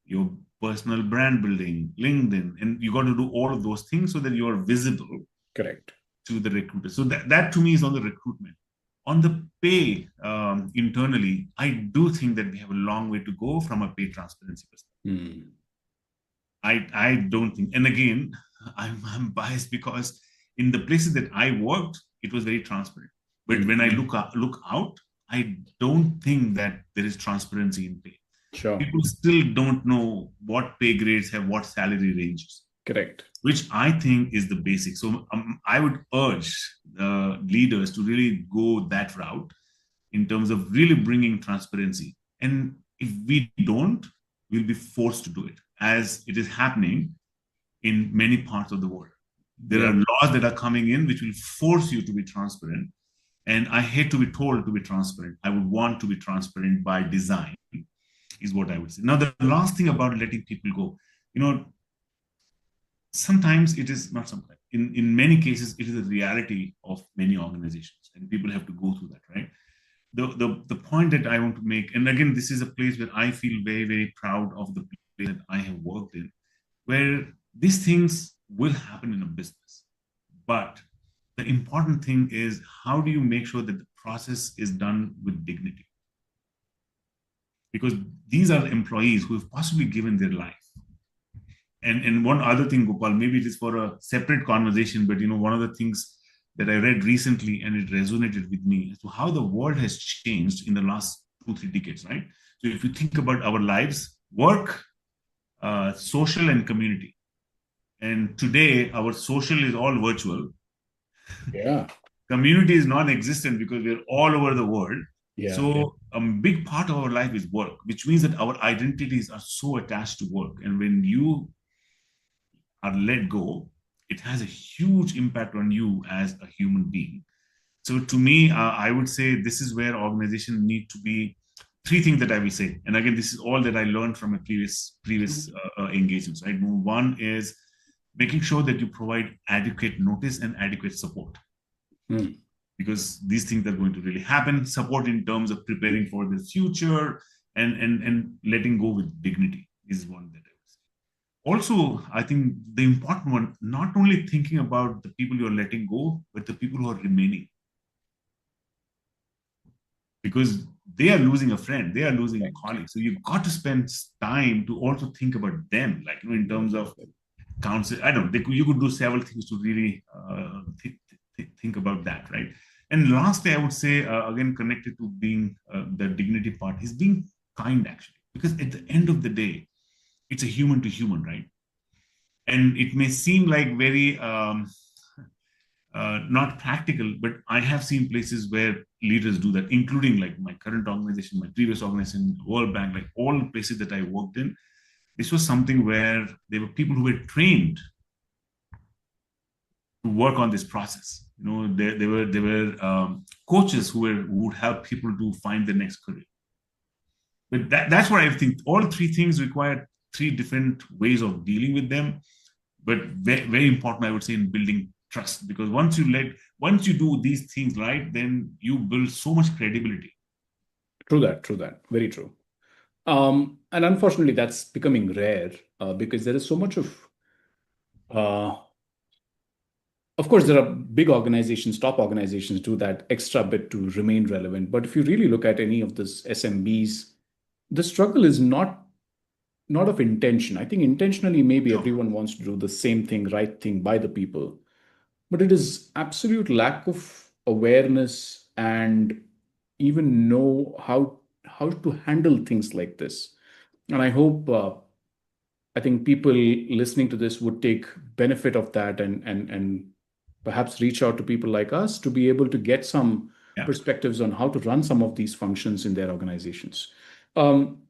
your personal brand building, LinkedIn, and you got to do all of those things so that you are visible Correct. to the recruiter. So that to me is on the recruitment. On the pay internally, I do think that we have a long way to go from a pay transparency perspective. Mm. I don't think, and again, I'm biased because in the places that I worked, it was very transparent. But when I look out, I don't think that there is transparency in pay. Sure. People still don't know what pay grades have what salary ranges, Correct. which I think is the basic. So I would urge leaders to really go that route in terms of really bringing transparency. And if we don't, we'll be forced to do it, as it is happening in many parts of the world. There Yeah. are laws that are coming in which will force you to be transparent. And I hate to be told to be transparent. I would want to be transparent by design, is what I would say. Now, the last thing about letting people go, you know, sometimes it is not sometimes. In many cases, it is a reality of many organizations, and people have to go through that, right? The point that I want to make, and again, this is a place where I feel very, very proud of the place that I have worked in, where these things will happen in a business. But the important thing is, how do you make sure that the process is done with dignity? Because these are employees who have possibly given their life. And one other thing, Gopal, maybe it is for a separate conversation, but one of the things that I read recently and it resonated with me as to how the world has changed in the last 2-3 decades, right? So if you think about our lives, work, social, and community. And today, our social is all virtual. Yeah. Community is non-existent because we're all over the world. Yeah. So a big part of our life is work, which means that our identities are so attached to work. And when you are let go, it has a huge impact on you as a human being. So to me, I would say this is where organizations need to be. Three things that I will say, and again, this is all that I learned from a previous engagements. Right, one is making sure that you provide adequate notice and adequate support, because these things are going to really happen. Support in terms of preparing for the future and letting go with dignity is one that I would say. Also, I think the important one, not only thinking about the people you're letting go, but the people who are remaining, because they are losing a friend, they are losing a colleague. So you've got to spend time to also think about them, like in terms of counsel. I don't know, you could do several things to really think about that, right? And lastly, I would say, again, connected to being the dignity part, is being kind, actually, because at the end of the day, it's a human to human, right? And it may seem like very not practical, but I have seen places where leaders do that, including like my current organization, my previous organization, World Bank, like all places that I worked in. This was something where there were people who were trained to work on this process. There were coaches who would help people to find the next career. But that's what I think. All three things require three different ways of dealing with them. But very, very important, I would say, in building trust, because once you do these things right, then you build so much credibility. True that. Very true. And unfortunately, that's becoming rare because there is so much uh, of course, there are big organizations, top organizations do that extra bit to remain relevant. But if you really look at any of this SMBs, the struggle is not of intention. I think intentionally, maybe Sure. everyone wants to do the same thing, right thing by the people, but it is absolute lack of awareness and even know how to handle things like this. And I hope I think people listening to this would take benefit of that and perhaps reach out to people like us to be able to get some Yeah. perspectives on how to run some of these functions in their organizations. Um,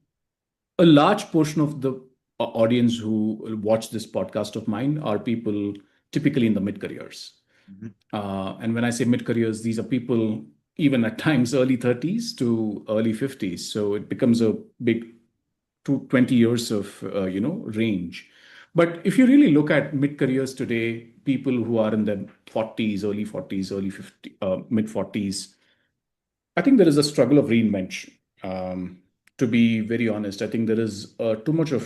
a large portion of the audience who watch this podcast of mine are people typically in the mid careers. Mhm. And when I say mid careers, these are people even at times early 30s to early 50s. So it becomes a big 20 years of range. But if you really look at mid careers today, people who are in their 40s, early 40s, early 50, mid 40s, I think there is a struggle of reinvention. To be very honest, I think there is too much of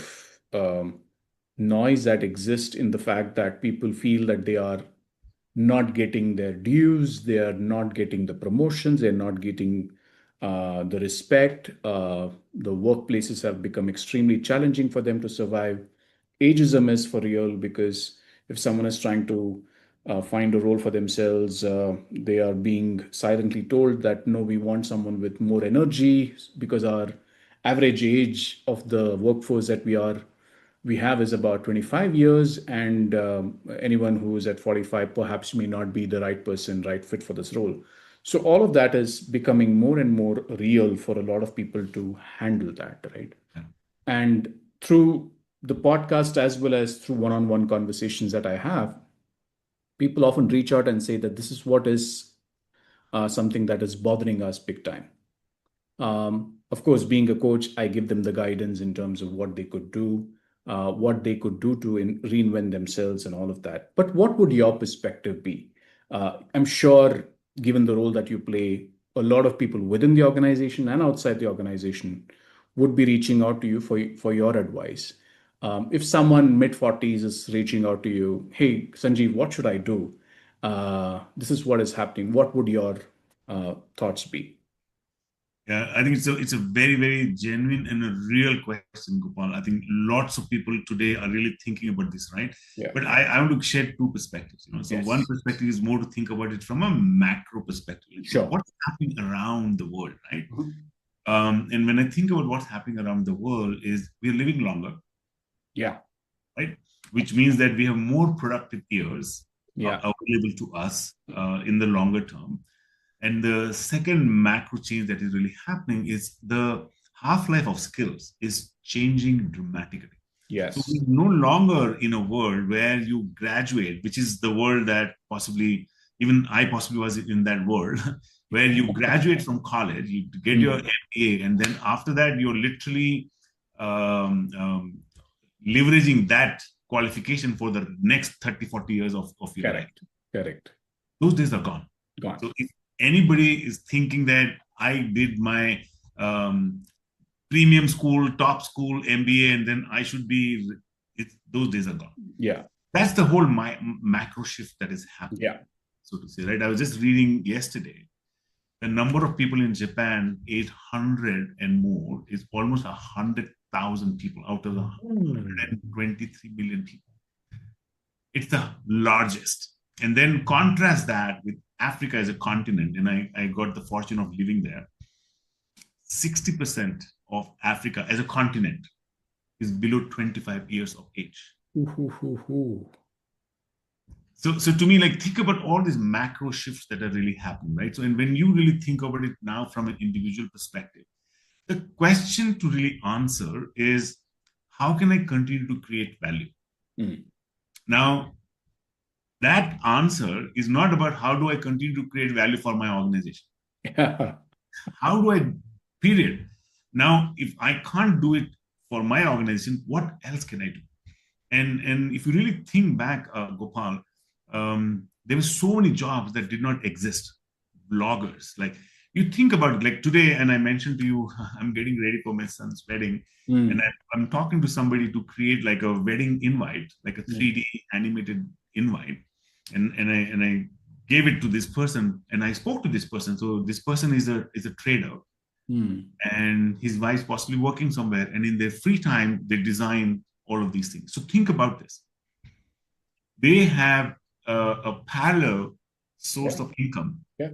noise that exists in the fact that people feel that they are not getting their dues, they are not getting the promotions, they're not getting the respect. The workplaces have become extremely challenging for them to survive. Ageism is for real because if someone is trying to find a role for themselves, they are being silently told that no, we want someone with more energy because our average age of the workforce that we have is about 25 years, and anyone who is at 45 perhaps may not be the right person, right fit for this role. So all of that is becoming more and more real for a lot of people to handle that, right? And through the podcast as well as through one-on-one conversations that I have, people often reach out and say that this is what is something that is bothering us big time. Of course, being a coach, I give them the guidance in terms of what they could do to reinvent themselves and all of that. But what would your perspective be? I'm sure, given the role that you play, a lot of people within the organization and outside the organization would be reaching out to you for your advice. If someone mid 40s is reaching out to you, hey, Sanjeev, what should I do? This is what is happening. What would your thoughts be? Yeah, I think it's a very, very genuine and a real question, Gopal. I think lots of people today are really thinking about this, right? Yeah. But I want to share two perspectives. So one Yes. perspective is more to think about it from a macro perspective, like Sure. what's happening around the world, right? Mhm. And when I think about what's happening around the world, is we're living longer, Yeah. right? Which means that we have more productive years Yeah. available to us in the longer term. And the second macro change that is really happening is the half-life of skills is changing dramatically. So Yes. we're no longer in a world where you graduate, which is the world that possibly even I possibly was in that world, where you graduate from college, you get your Mm. MBA, and then after that you're literally um, um, leveraging that qualification for the next 30, 40 years of your life. Correct. Correct. Those days are gone. Gone. So if anybody is thinking that I did my um, premium school, top school, MBA, and then I should be, those days are gone. Yeah. That's the whole macro shift that is happening, Yeah. so to say, right? I was just reading yesterday, the number of people in Japan, 800 and more, is almost 100,000 people out of the Mm. 123 million people. It's the largest. And then contrast that with Africa as a continent. And I got the fortune of living there. 60% of Africa as a continent is below 25 years of age. Ooh, ooh, ooh, ooh. So to me, like think about all these macro shifts that are really happening, right? So and when you really think about it now from an individual perspective, the question to really answer is how can I continue to create value? Mm. Now, that answer is not about how do I continue to create value for my organization. Yeah. How do I, period. Now, if I can't do it for my organization, what else can I do? And if you really think back, Gopal, there were so many jobs that did not exist. Bloggers, like you think about it, like today, and I mentioned to you, I'm getting ready for my son's wedding, and Mm. I'm talking to somebody to create like a wedding invite, like a Mm. 3D animated invite, and I gave it to this person, and I spoke to this person. So this person is a trader, Mm. and his wife's possibly working somewhere, and in their free time they design all of these things. So think about this. They have a parallel Yeah. source of income Yeah.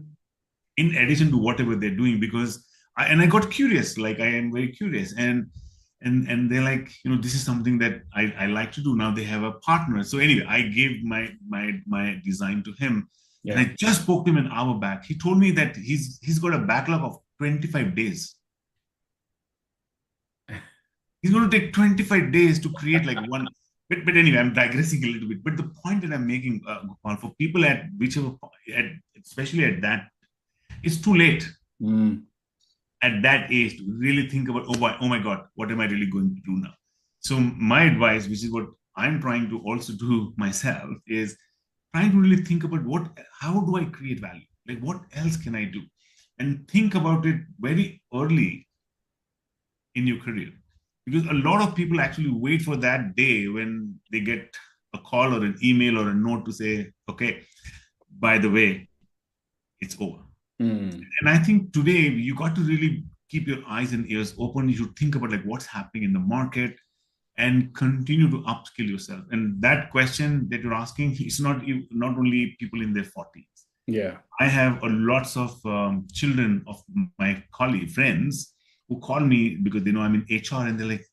in addition to whatever they're doing, because I got curious, like I am very curious, and they're like, this is something that I like to do. Now they have a partner. So anyway, I gave my design to him, and Yeah. I just spoke to him an hour back. He told me that he's got a backlog of 25 days. He's going to take 25 days to create like one. But anyway, I'm digressing a little bit. But the point that I'm making, Gopal, for people at whichever, at, especially at that, it's too late Mm. at that age to really think about, oh my God, what am I really going to do now? So my advice, which is what I'm trying to also do myself, is trying to really think about how do I create value? Like what else can I do? And think about it very early in your career. Because a lot of people actually wait for that day when they get a call or an email or a note to say, okay, by the way, it's over. Mm. And I think today you got to really keep your eyes and ears open. You should think about like what's happening in the market and continue to upskill yourself. And that question that you're asking is not only people in their 40s. Yeah. I have a lots of children of my colleague friends who call me because they know I'm in HR, and they're like,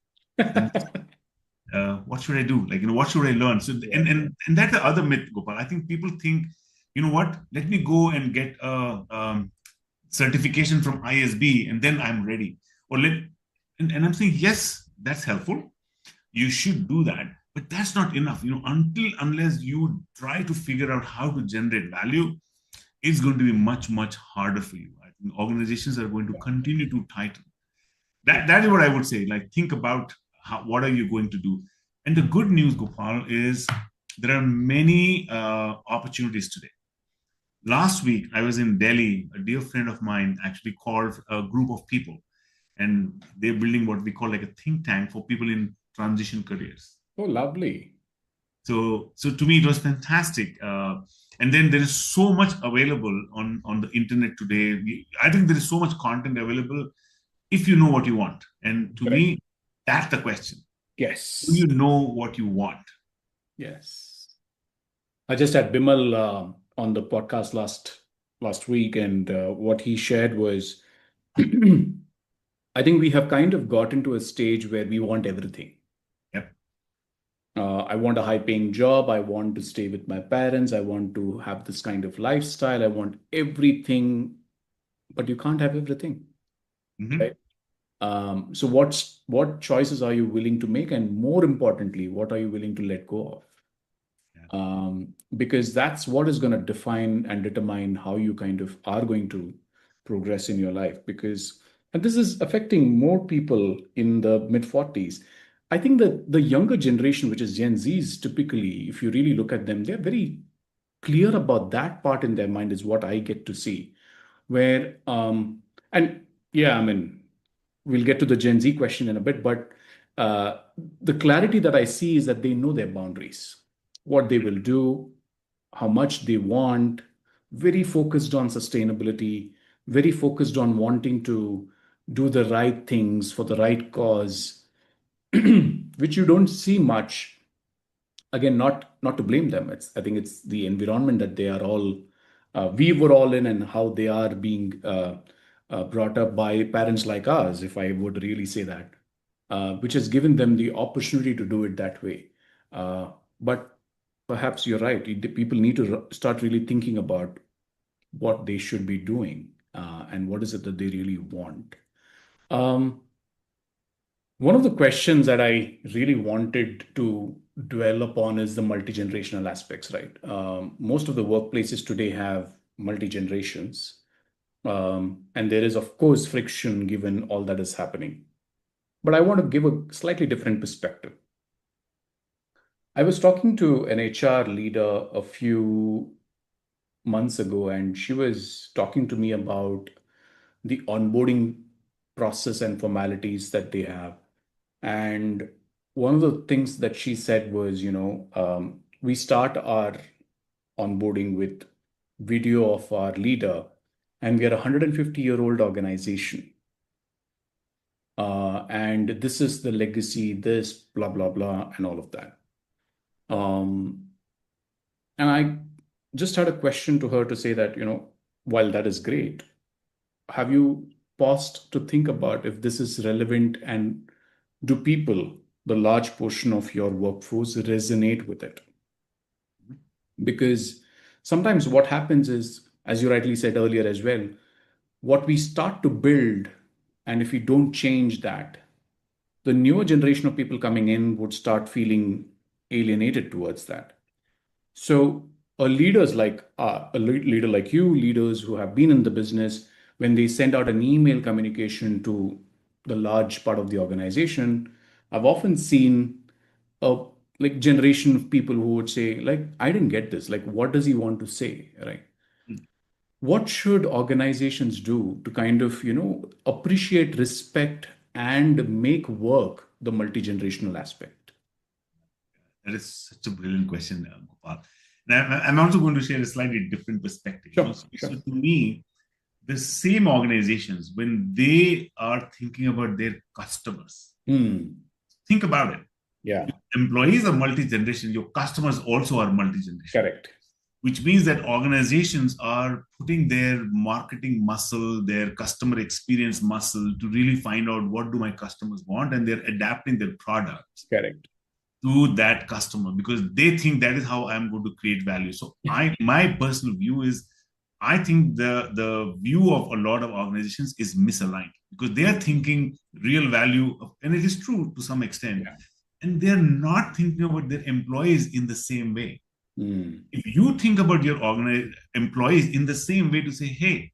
what should I do? Like, what should I learn? So, Yeah. and that's the other myth, Gopal. I think people think, what? Let me go and get a certification from ISB, and then I'm ready. And I'm saying, yes, that's helpful. You should do that, but that's not enough. Unless you try to figure out how to generate value, it's going to be much, much harder for you. I think organizations are going to continue to tighten. That is what I would say. Like, think about what are you going to do. And the good news, Gopal, is there are many opportunities today. Last week, I was in Delhi. A dear friend of mine actually called a group of people, and they're building what we call like a think tank for people in transition careers. Oh, lovely. So to me, it was fantastic. And then there is so much available on the internet today. I think there is so much content available if you know what you want. And to Correct. me, that's the question. Do Yes. you know what you want? Yes. I just had Bimal on the podcast last week, and what he shared was, I think we have kind of gotten to a stage where we want everything. Yep. I want a high-paying job. I want to stay with my parents. I want to have this kind of lifestyle. I want everything, but you can't have everything, Hmm. right? So what choices are you willing to make, and more importantly, what are you willing to let go of? Yeah. Because that's what is going to define and determine how you kind of are going to progress in your life. Because, and this is affecting more people in the mid 40s. I think that the younger generation, which is Gen Zs, typically, if you really look at them, they're very clear about that part in their mind, is what I get to see. Where, and yeah, I mean, we'll get to the Gen Z question in a bit, but uh, the clarity that I see is that they know their boundaries, what they will do, how much they want, very focused on sustainability, very focused on wanting to do the right things for the right cause, which you don't see much. Again, not to blame them. I think it's the environment that they are all we were all in, and how they are being brought up by parents like us, if I would really say that, which has given them the opportunity to do it that way. But perhaps you're right. People need to start really thinking about what they should be doing, and what is it that they really want. Um, One of the questions that I really wanted to dwell upon is the multi-generational aspects, right? Most of the workplaces today have multi-generations, and there is, of course, friction given all that is happening. But I want to give a slightly different perspective. I was talking to an HR leader a few months ago, and she was talking to me about the onboarding process and formalities that they have. And one of the things that she said was, we start our onboarding with video of our leader, and we are a 150-year-old organization. And this is the legacy, this, blah, blah, blah, and all of that. Um, and I just had a question to her to say that, while that is great, have you paused to think about if this is relevant, and do people, the large portion of your workforce, resonate with it? Because sometimes what happens is, as you rightly said earlier as well, what we start to build, and if we don't change that, the newer generation of people coming in would start feeling alienated towards that. So, a leader like you, leaders who have been in the business, when they send out an email communication to the large part of the organization, I've often seen a like generation of people who would say, like, I didn't get this. Like, what does he want to say, right? What should organizations do to kind of, appreciate, respect, and make work the multi generational aspect? That is such a brilliant question, Gopal. And I'm also going to share a slightly different perspective. Sure, So sure. to me, the same organizations, when they are thinking about their customers, Hmm. think about it. Yeah, Your employees are multi-generation, your customers also are multi-generation, correct. which means that organizations are putting their marketing muscle, their customer experience muscle to really find out what do my customers want, and they're adapting their products Correct. to that customer because they think that is how I'm going to create value. So my personal view is I think the view of a lot of organizations is misaligned because they are thinking real value, and it is true to some extent, Yeah. and they're not thinking about their employees in the same way. Hmm. If you think about your employees in the same way to say, hey,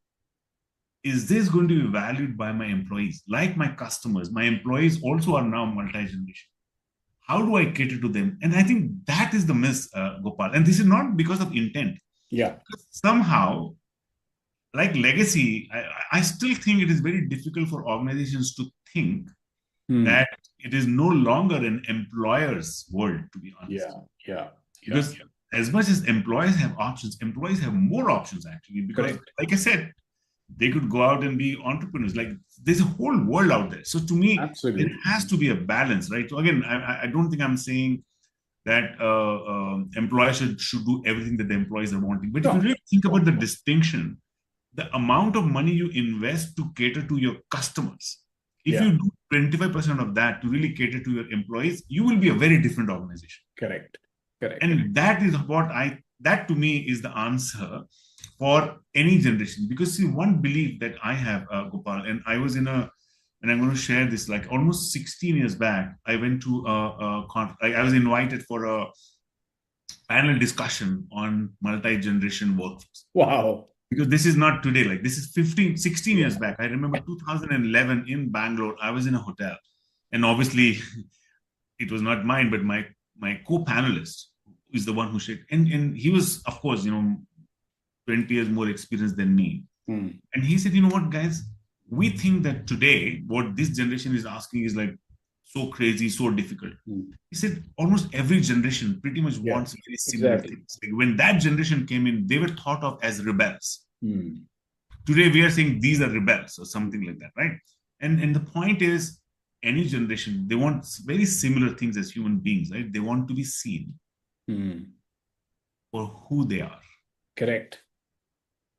is this going to be valued by my employees like my customers? My employees also are now multi-generation. How do I cater to them? And I think that is the miss, Gopal. And this is not because of intent. Yeah. Somehow, like legacy, I still think it is very difficult for organizations to think Hmm. that it is no longer an employer's world, to be honest. Yeah. Yeah. Yeah. Because as much as employees have options, employees have more options actually. Because, Correct. like I said, they could go out and be entrepreneurs. Like there's a whole world out there. So to me, there Absolutely. has to be a balance, right? So again, I don't think I'm saying that employers should do everything that the employees are wanting. But if you Sure. really think Sure. about the distinction, the amount of money you invest to cater to your customers, if Yeah. you do 25% of that to really cater to your employees, you will be a very different organization. Correct. Correct. And that is what that to me is the answer for any generation. Because see, one belief that I have, Gopal, and I was in a, and I'm going to share this, like almost 16 years back, I went to I was invited for a panel discussion on multi-generation workforce. Wow. Because this is not today, like this is 15, 16 Yeah. years back. I remember 2011 in Bangalore, I was in a hotel. And obviously, it was not mine, but my co-panelist is the one who shared. And he was, of course, 20 years more experienced than me. Hmm. And he said, you know what, guys, we think that today what this generation is asking is like so crazy, so difficult. Hmm. He said almost every generation pretty much Yeah. wants very similar Exactly. things. Like when that generation came in, they were thought of as rebels. Hmm. Today we are saying these are rebels or something like that, right? And the point is, any generation, they want very similar things as human beings, right? They want to be seen Hmm. for who they are. Correct.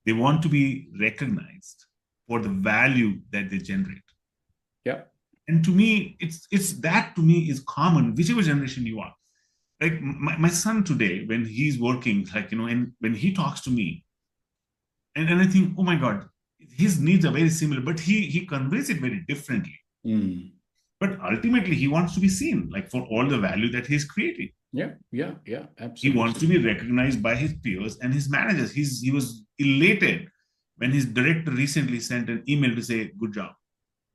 They want to be recognized for the value that they generate. Yeah. And to me, it's that to me is common, whichever generation you are. Like my son today, when he's working, like, and when he talks to me, and I think, oh my God, his needs are very similar, but he conveys it very differently. Hmm. But ultimately, he wants to be seen, like for all the value that he's creating. Yeah. Yeah. Yeah. He wants Absolutely. to be recognized by his peers and his managers. He was elated when his director recently sent an email to say, "Good job."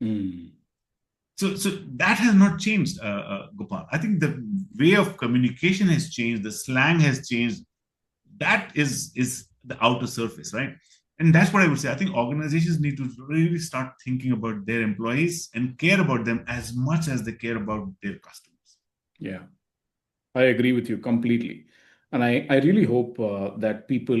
Hmm. So that has not changed, Gopal. I think the way of communication has changed. The slang has changed. That is the outer surface, right? And that's what I would say. I think organizations need to really start thinking about their employees and care about them as much as they care about their customers. Yeah. I agree with you completely. And I really hope that people,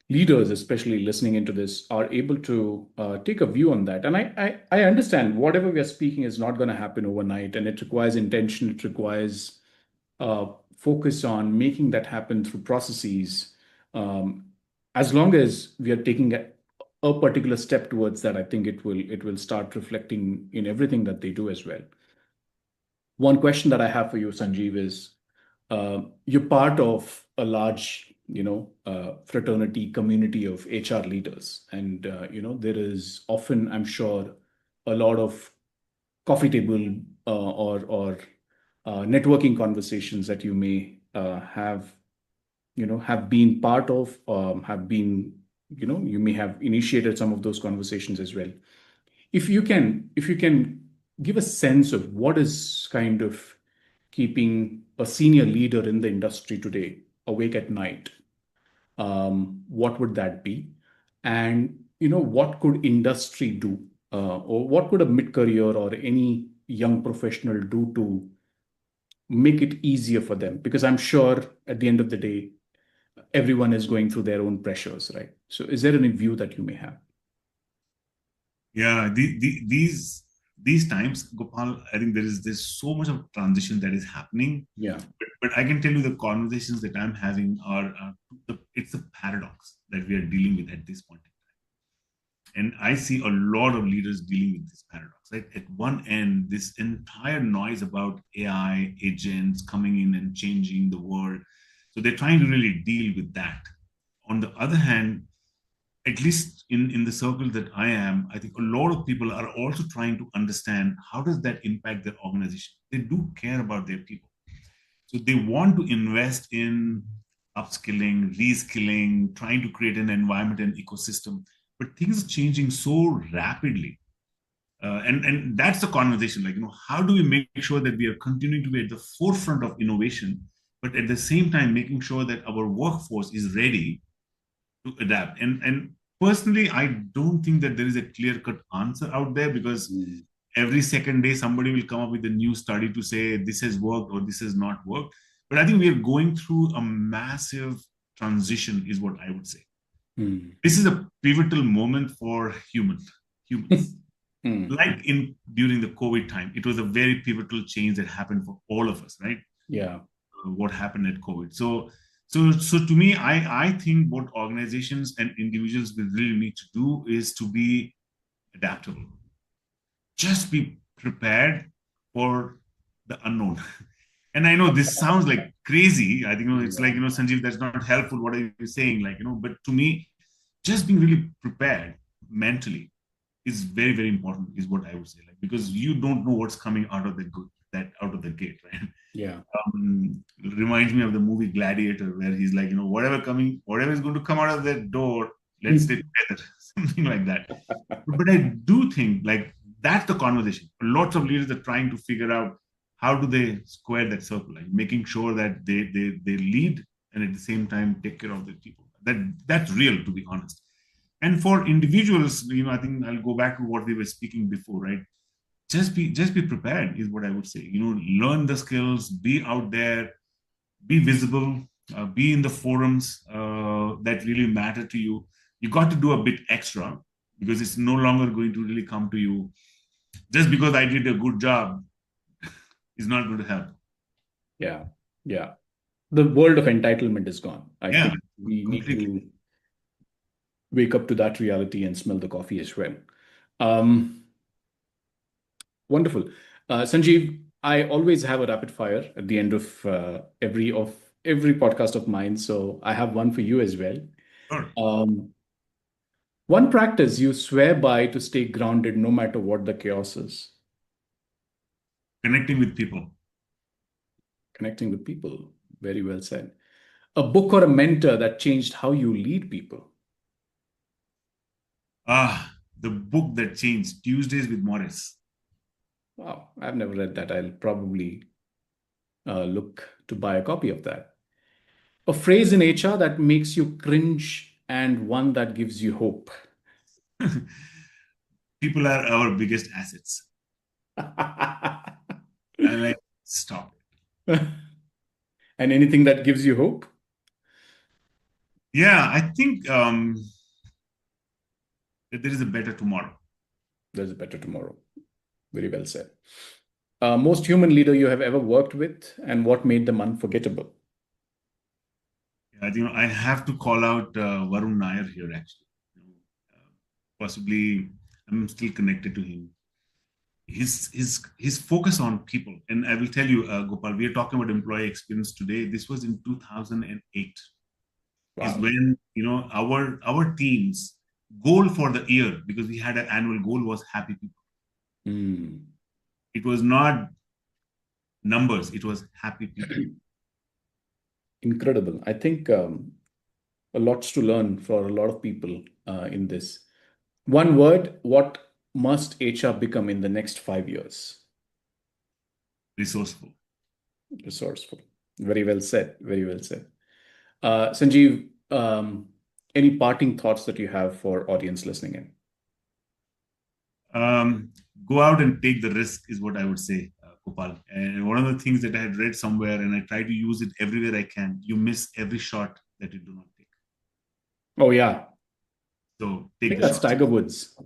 leaders, especially listening into this, are able to take a view on that. And I understand whatever we are speaking is not going to happen overnight, and it requires intention, it requires focus on making that happen through processes. Um, as long as we are taking a particular step towards that, I think it will start reflecting in everything that they do as well. One question that I have for you, Sanjeev, is you're part of a large, fraternity community of HR leaders, and there is often, I'm sure, a lot of coffee table or networking conversations that you may have been part of, have been, you may have initiated some of those conversations as well. If you can give a sense of what is kind of keeping a senior leader in the industry today awake at night, what would that be? And what could industry do, or what could a mid-career or any young professional do to make it easier for them? Because I'm sure at the end of the day, everyone is going through their own pressures, right? So is there any view that you may have? Yeah, these times, Gopal, I think there's so much of transition that is happening. Yeah. But I can tell you the conversations that I'm having are it's a paradox that we are dealing with at this point. And I see a lot of leaders dealing with this paradox. Right? At one end, this entire noise about AI agents coming in and changing the world. So they're trying to really deal with that. On the other hand, at least in the circle that I am, I think a lot of people are also trying to understand how does that impact their organization. They do care about their people. So they want to invest in upskilling, reskilling, trying to create an environment and ecosystem. But things are changing so rapidly. And that's the conversation. Like, how do we make sure that we are continuing to be at the forefront of innovation, but at the same time making sure that our workforce is ready to adapt? And personally, I don't think that there is a clear-cut answer out there because Mm. every second day somebody will come up with a new study to say this has worked or this has not worked. But I think we are going through a massive transition, is what I would say. Mm. This is a pivotal moment for humans. Mm. Like in during the COVID time, it was a very pivotal change that happened for all of us, right? Yeah. What happened at COVID. So to me, I think what organizations and individuals will really need to do is to be adaptable. Just be prepared for the unknown. And I know this sounds like crazy. I think it's like, Yeah. Sanjeev, that's not helpful. What are you saying? Like, but to me, just being really prepared mentally is very, very important, is what I would say. Like, because you don't know what's coming out of out of the gate, right? Yeah. Reminds me of the movie Gladiator, where he's like, whatever is going to come out of that door, let's stay together, something like that. But I do think like that's the conversation. Lots of leaders are trying to figure out how do they square that circle, like making sure that they lead and at the same time take care of the people. That's real, to be honest. And for individuals, I think I'll go back to what we were speaking before, right? Just be prepared is what I would say. Learn the skills, be out there, be visible, be in the forums that really matter to you. You got to do a bit extra because it's no longer going to really come to you just because I did a good job is not going to help. Yeah. Yeah. The world of entitlement is gone. I Yeah, think we need completely. to wake up to that reality and smell the coffee as well. Um, Wonderful. Sanjeev, I always have a rapid fire at the end of every podcast of mine, so I have one for you as well. Sure. Um, One practice you swear by to stay grounded no matter what the chaos is. Connecting with people. Connecting with people. Very well said. A book or a mentor that changed how you lead people. The book that changed, Tuesdays with Morris. Wow, I've never read that. I'll probably look to buy a copy of that. A phrase in HR that makes you cringe and one that gives you hope. People are our biggest assets. And like, stop. And anything that gives you hope? Yeah, I think that there is a better tomorrow. There's a better tomorrow. Very well said. Most human leader you have ever worked with, and what made them unforgettable? I think I have to call out Varun Nair here. Actually, possibly I'm still connected to him. His focus on people, and I will tell you, Gopal, we are talking about employee experience today. This was in 2008. Is Wow. when our team's goal for the year, because we had an annual goal, was happy people. Hmm. It was not numbers; it was happy people. Incredible. I think a lots to learn for a lot of people in this. One word, what must HR become in the next 5 years? Resourceful. Resourceful. Very well said. Very well said. Sanjeev, any parting thoughts that you have for audience listening in? um, Go out and take the risk is what I would say, Gopal. And one of the things that I had read somewhere, and I try to use it everywhere I can, you miss every shot that you do not take. Oh, yeah. So I take think the that's shots. Tiger Woods.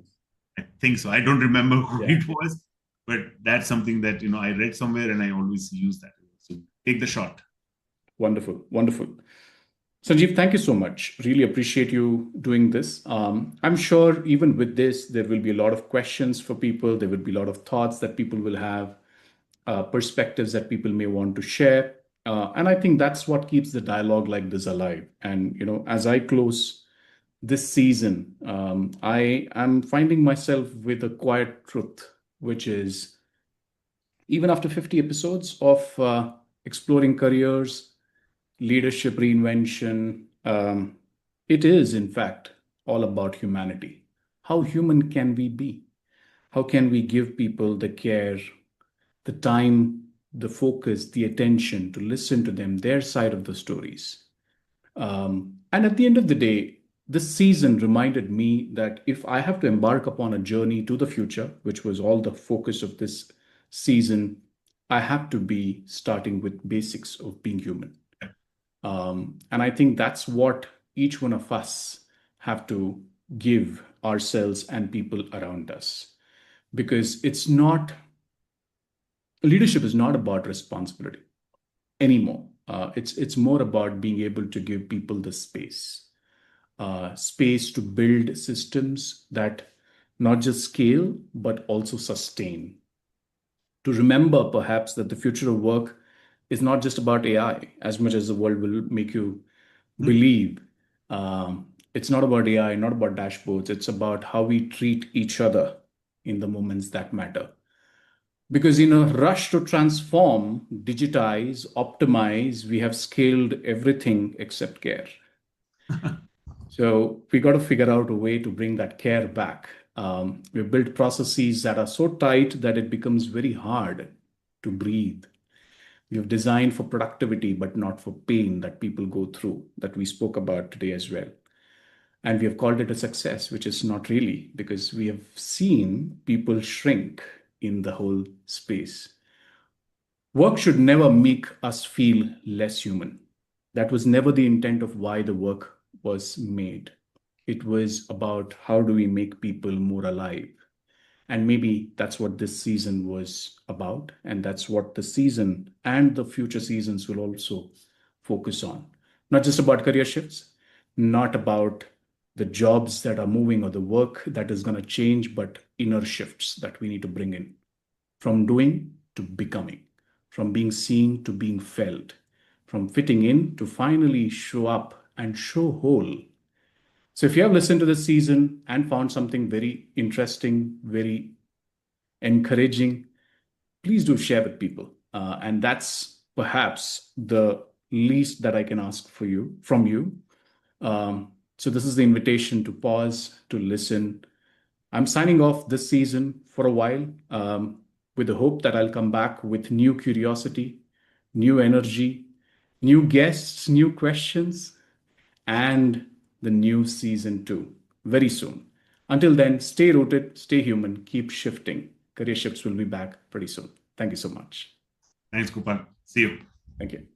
I think so. I don't remember who Yeah. it was, but that's something that I read somewhere, and I always use that. So take the shot. Wonderful. Wonderful. Sanjeev, thank you so much. Really appreciate you doing this. I'm sure even with this, there will be a lot of questions for people. There will be a lot of thoughts that people will have, perspectives that people may want to share. And I think that's what keeps the dialogue like this alive. And, as I close this season, I am finding myself with a quiet truth, which is even after 50 episodes of exploring careers, leadership reinvention, it is, in fact, all about humanity. How human can we be? How can we give people the care, the time, the focus, the attention to listen to them, their side of the stories? And at the end of the day, this season reminded me that if I have to embark upon a journey to the future, which was all the focus of this season, I have to be starting with basics of being human. And I think that's what each one of us have to give ourselves and people around us. Because leadership is not about responsibility anymore. It's more about being able to give people the space to build systems that not just scale, but also sustain. To remember perhaps that the future of work is not just about AI, as much as the world will make you believe. It's not about AI, not about dashboards. It's about how we treat each other in the moments that matter. Because in a rush to transform, digitize, optimize, we have scaled everything except care. So we got to figure out a way to bring that care back. We've built processes that are so tight that it becomes very hard to breathe. We've designed for productivity, but not for pain that people go through, that we spoke about today as well. And we have called it a success, which is not really, because we have seen people shrink in the whole space. Work should never make us feel less human. That was never the intent of why the work was made. It was about how do we make people more alive. And maybe that's what this season was about. And that's what the season and the future seasons will also focus on. Not just about career shifts, not about the jobs that are moving or the work that is going to change, but inner shifts that we need to bring in, from doing to becoming, from being seen to being felt, from fitting in to finally show up and show whole. So if you have listened to this season and found something very interesting, very encouraging, please do share with people. And that's perhaps the least that I can ask from you. So this is the invitation to pause, to listen. I'm signing off this season for a while, with the hope that I'll come back with new curiosity, new energy, new guests, new questions, and the new season two very soon. Until then, stay rooted, stay human, keep shifting. Career Shifts will be back pretty soon. Thank you so much. Thanks, Gopal. See you. Thank you.